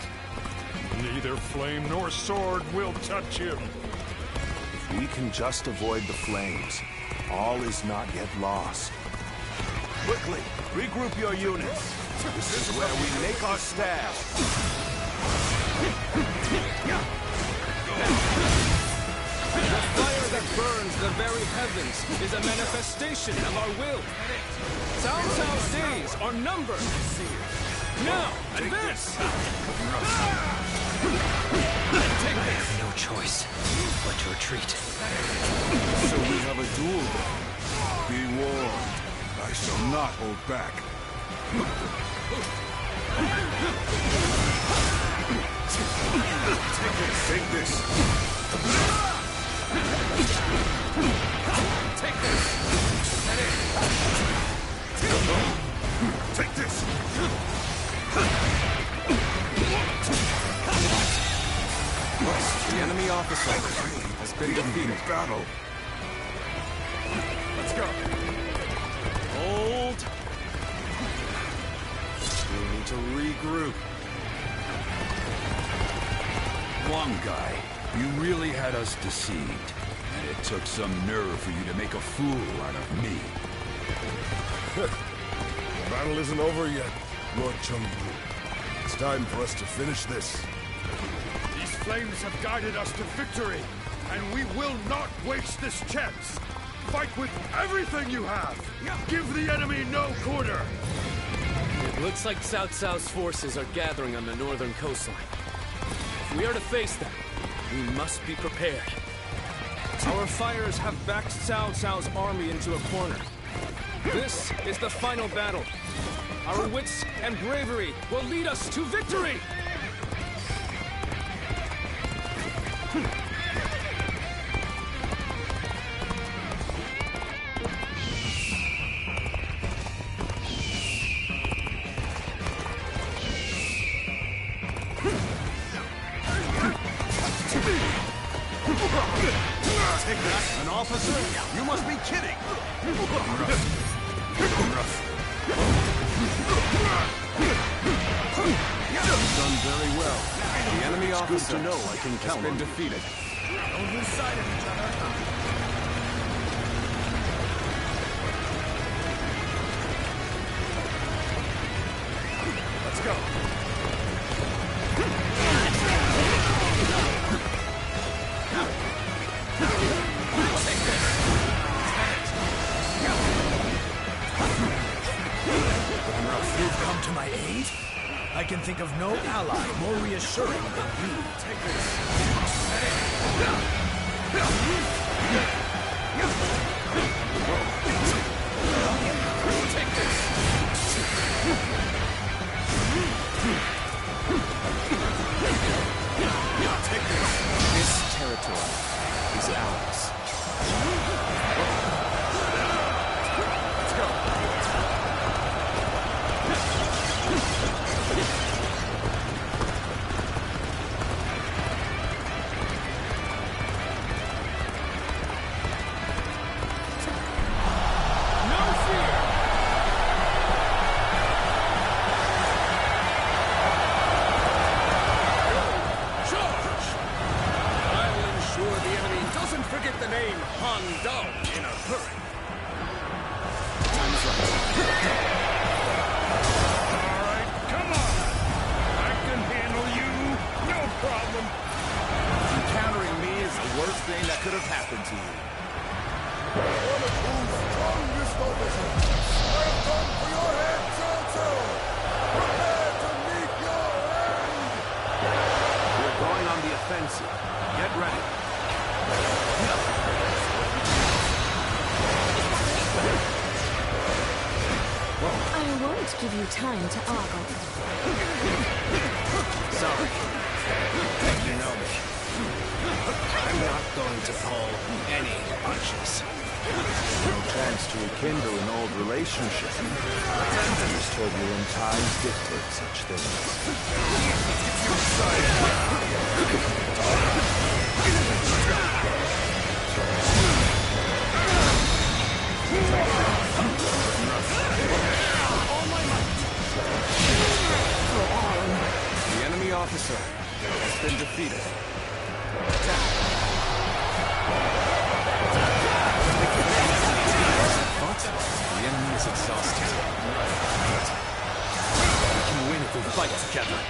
Neither flame nor sword will touch him. If we can just avoid the flames, all is not yet lost. Quickly, regroup your units. This is where we make our stand. The fire that burns the very heavens is a manifestation of our will. Cao Cao's days are numbered. Now, advance! I have no choice but to retreat. So we have a duel. Be warned. I shall not hold back. Take this. Take this! Take this. The enemy officer has been defeated. Battle. Let's go. Hold! We need to regroup. One guy, you really had us deceived. And it took some nerve for you to make a fool out of me. The battle isn't over yet, Lord Chengdu. It's time for us to finish this. These flames have guided us to victory, and we will not waste this chance. Fight with everything you have. Give the enemy no quarter. It looks like Cao Cao's forces are gathering on the northern coastline. If we are to face them, we must be prepared. Our fires have backed Cao Cao's army into a corner. This is the final battle. Our wits and bravery will lead us to victory! officer? You must be kidding! You've done very well. The enemy officer to know I can has count been on you. defeated. Don't lose sight of each other. Let's go. You've come to my aid? I can think of no ally more reassuring than you. Take this. Take this. Take this. This territory is ours. Let's go. Thing that could have happened to you. One of whose strongest officers. Welcome for your head, Cao. Prepare to meet your end. We're going on the offensive. Get ready. I won't give you time to ogle. Sorry. You know me. I'm not going to pull any punches. No chance to rekindle an old relationship. These turbulent times dictate such things. The enemy officer has been defeated. But the enemy is exhausted. We can win if we fight together.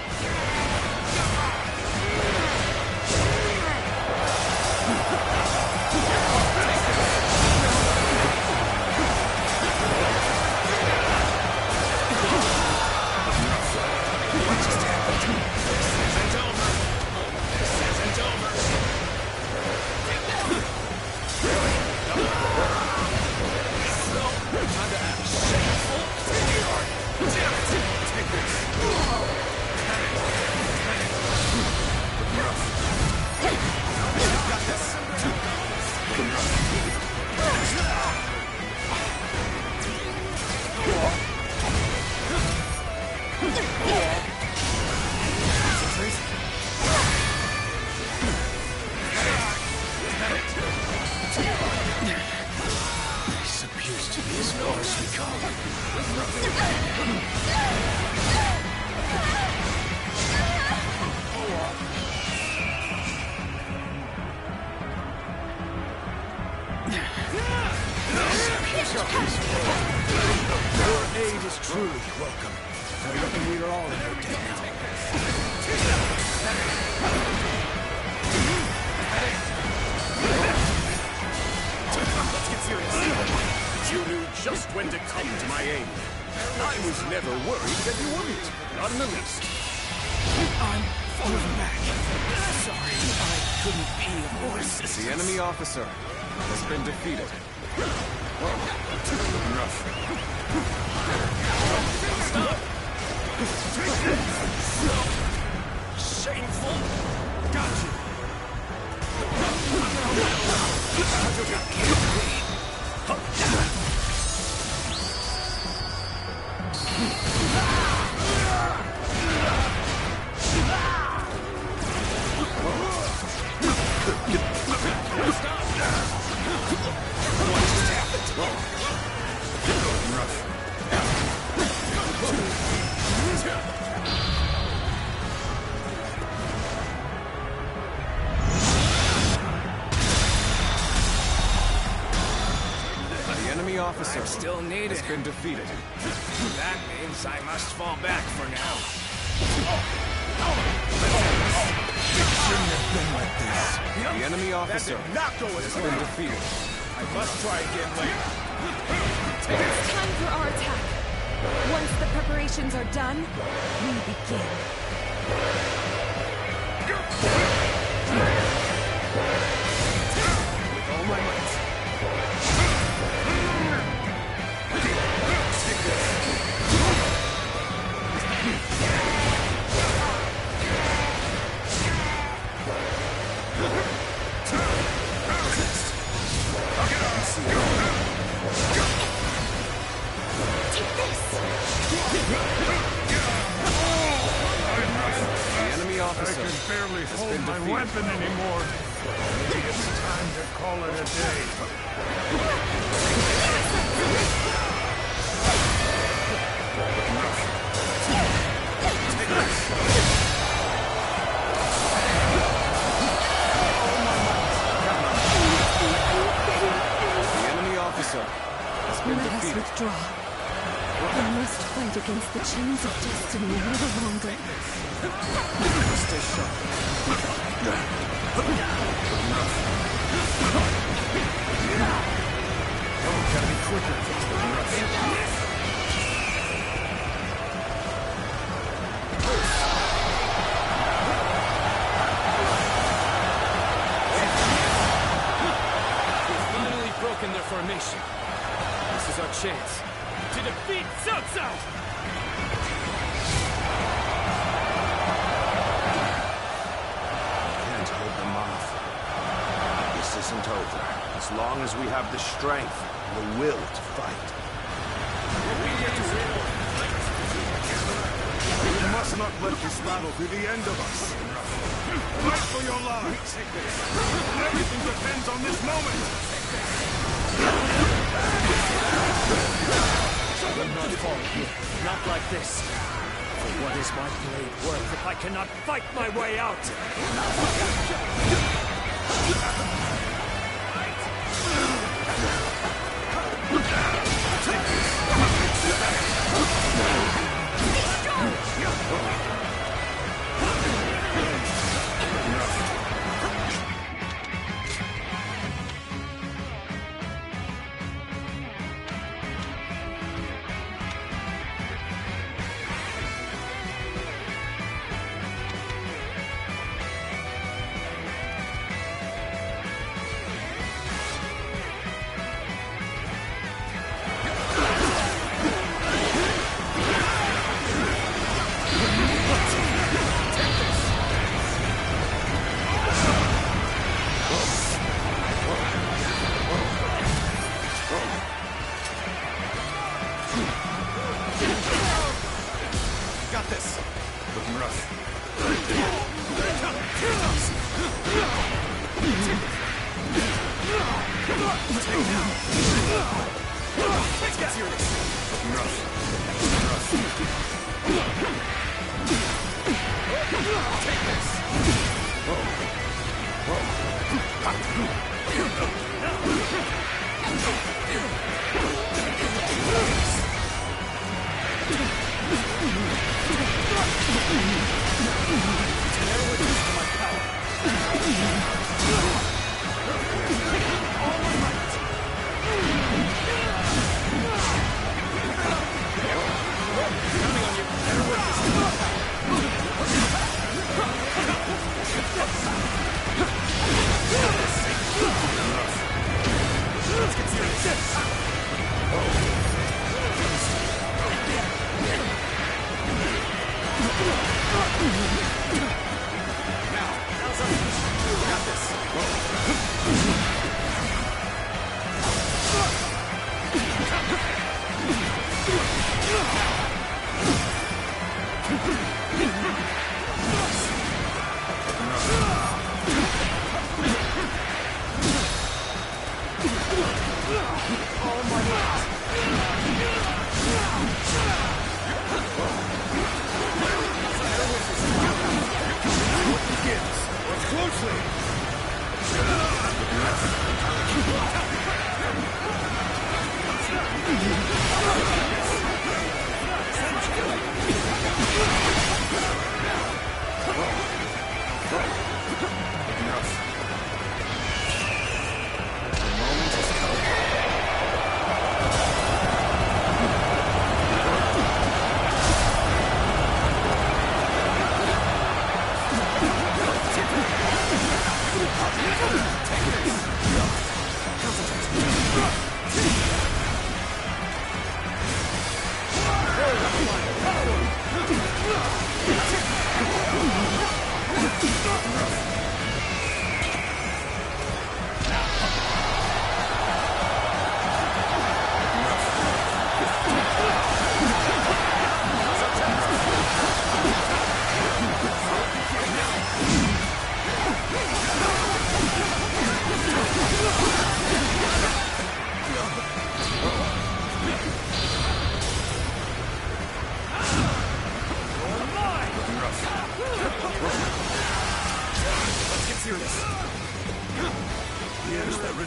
This appears to be as far as we come. Your aid is truly welcome. I reckon we are all in your debt now. Let's get serious. You knew just when to come to my aid. I was never worried that you wouldn't. Not in the least. I'm falling back. Sorry, I couldn't be of more assistance. The enemy officer has been defeated. Shameful. Got you. Stop! Still needed. has been defeated. That means I must fall back for now. It shouldn't have been like this. The enemy officer That did not go as has well. been defeated. I must try again later. It's time for our attack. Once the preparations are done, we begin. With all my might. Take this. The enemy I officer can barely has hold been my defeated. weapon anymore. Maybe it's time to call it a day. The enemy officer has been Let us defeated. withdraw. We must fight against the chains of destiny a little longer. Stay sharp. Gotta be quicker. We've finally broken their formation. This is our chance to defeat Cao Cao! Can't hold them off. This isn't over. As long as we have the strength and the will to fight. You must not let this battle be the end of us. Fight for your lives. Everything depends on this moment. I will not fall here. Not like this. For what is my blade worth if I cannot fight my way out? Got this. Looking rough. Let's get serious. Looking rough. Take this. Counting on you.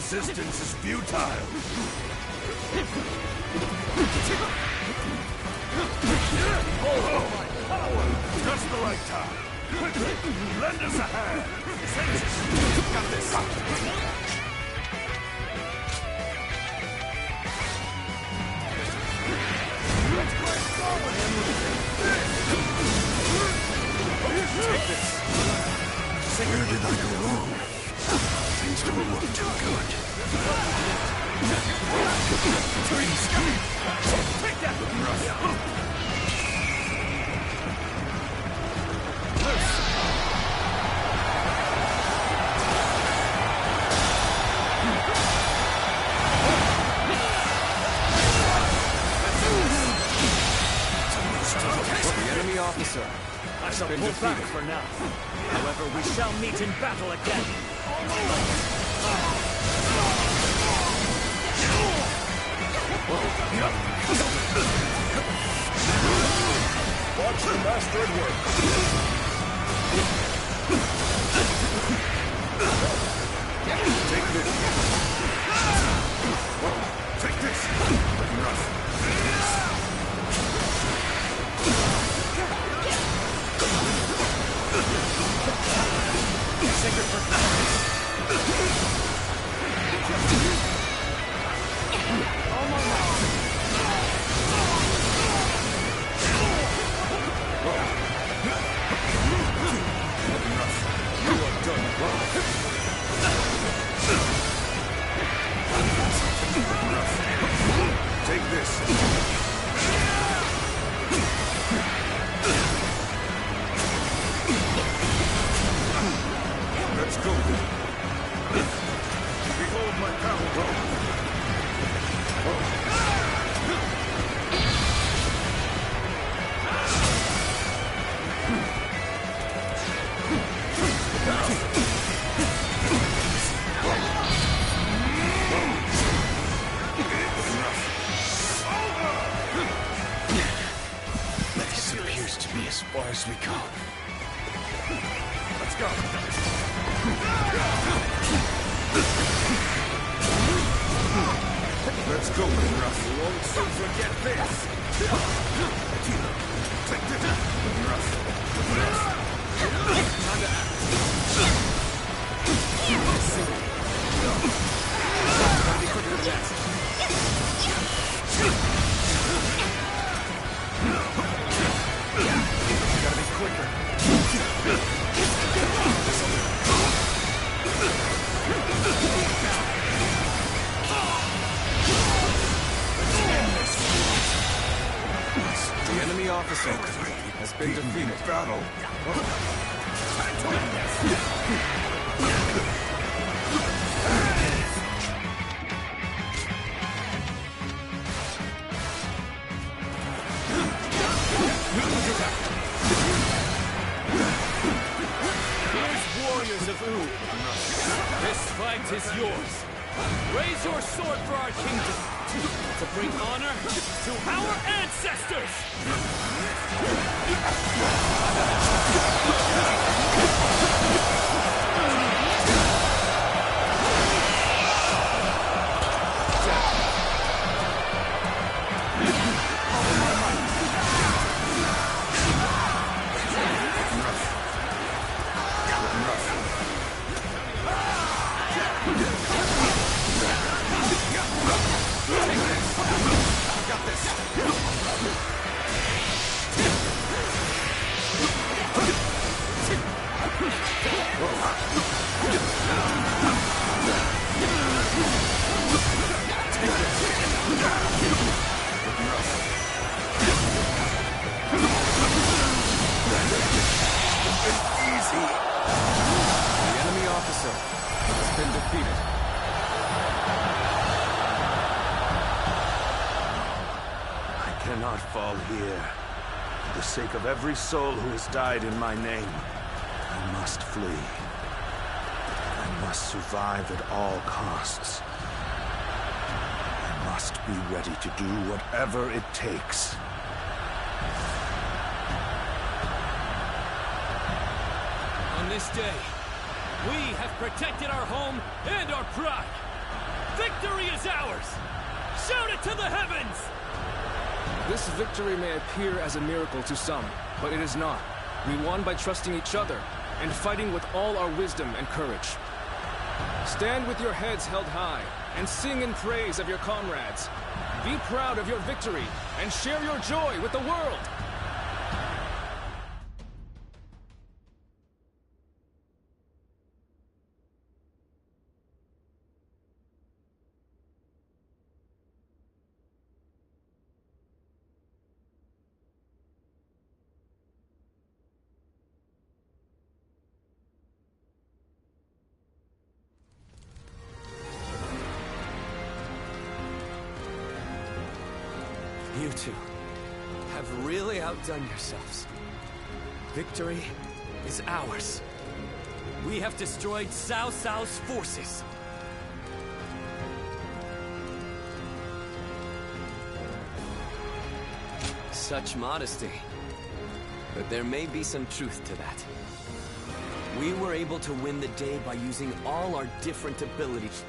resistance is futile. Oh, my power! Just the right time. Quickly, lend us a hand. Got this. Take this. Where did I go wrong? Things don't look too good. Take that! The enemy officer. I shall pull back for now. However, we shall meet in battle again. Watch the master at work. Take this. Take this. Sacred Take this. Let's go. Behold my power. This appears to be as far as we go. Let's go. Let's go, Ruff. You won't soon forget this. Take this, Ruff. Time to act. Gotta be quicker than that. Gotta be quicker. The enemy officer has been defeated. Battle. Warriors of U, this fight is yours. Raise your sword for our kingdom, to bring honor to our ancestors! cannot fall here. For the sake of every soul who has died in my name, I must flee. I must survive at all costs. I must be ready to do whatever it takes. On this day, we have protected our home and our pride. Victory is ours! Shout it to the heavens! This victory may appear as a miracle to some, but it is not. We won by trusting each other and fighting with all our wisdom and courage. Stand with your heads held high and sing in praise of your comrades. Be proud of your victory and share your joy with the world! You two have really outdone yourselves. Victory is ours. We have destroyed Cao Cao's forces. Such modesty. But there may be some truth to that. We were able to win the day by using all our different abilities.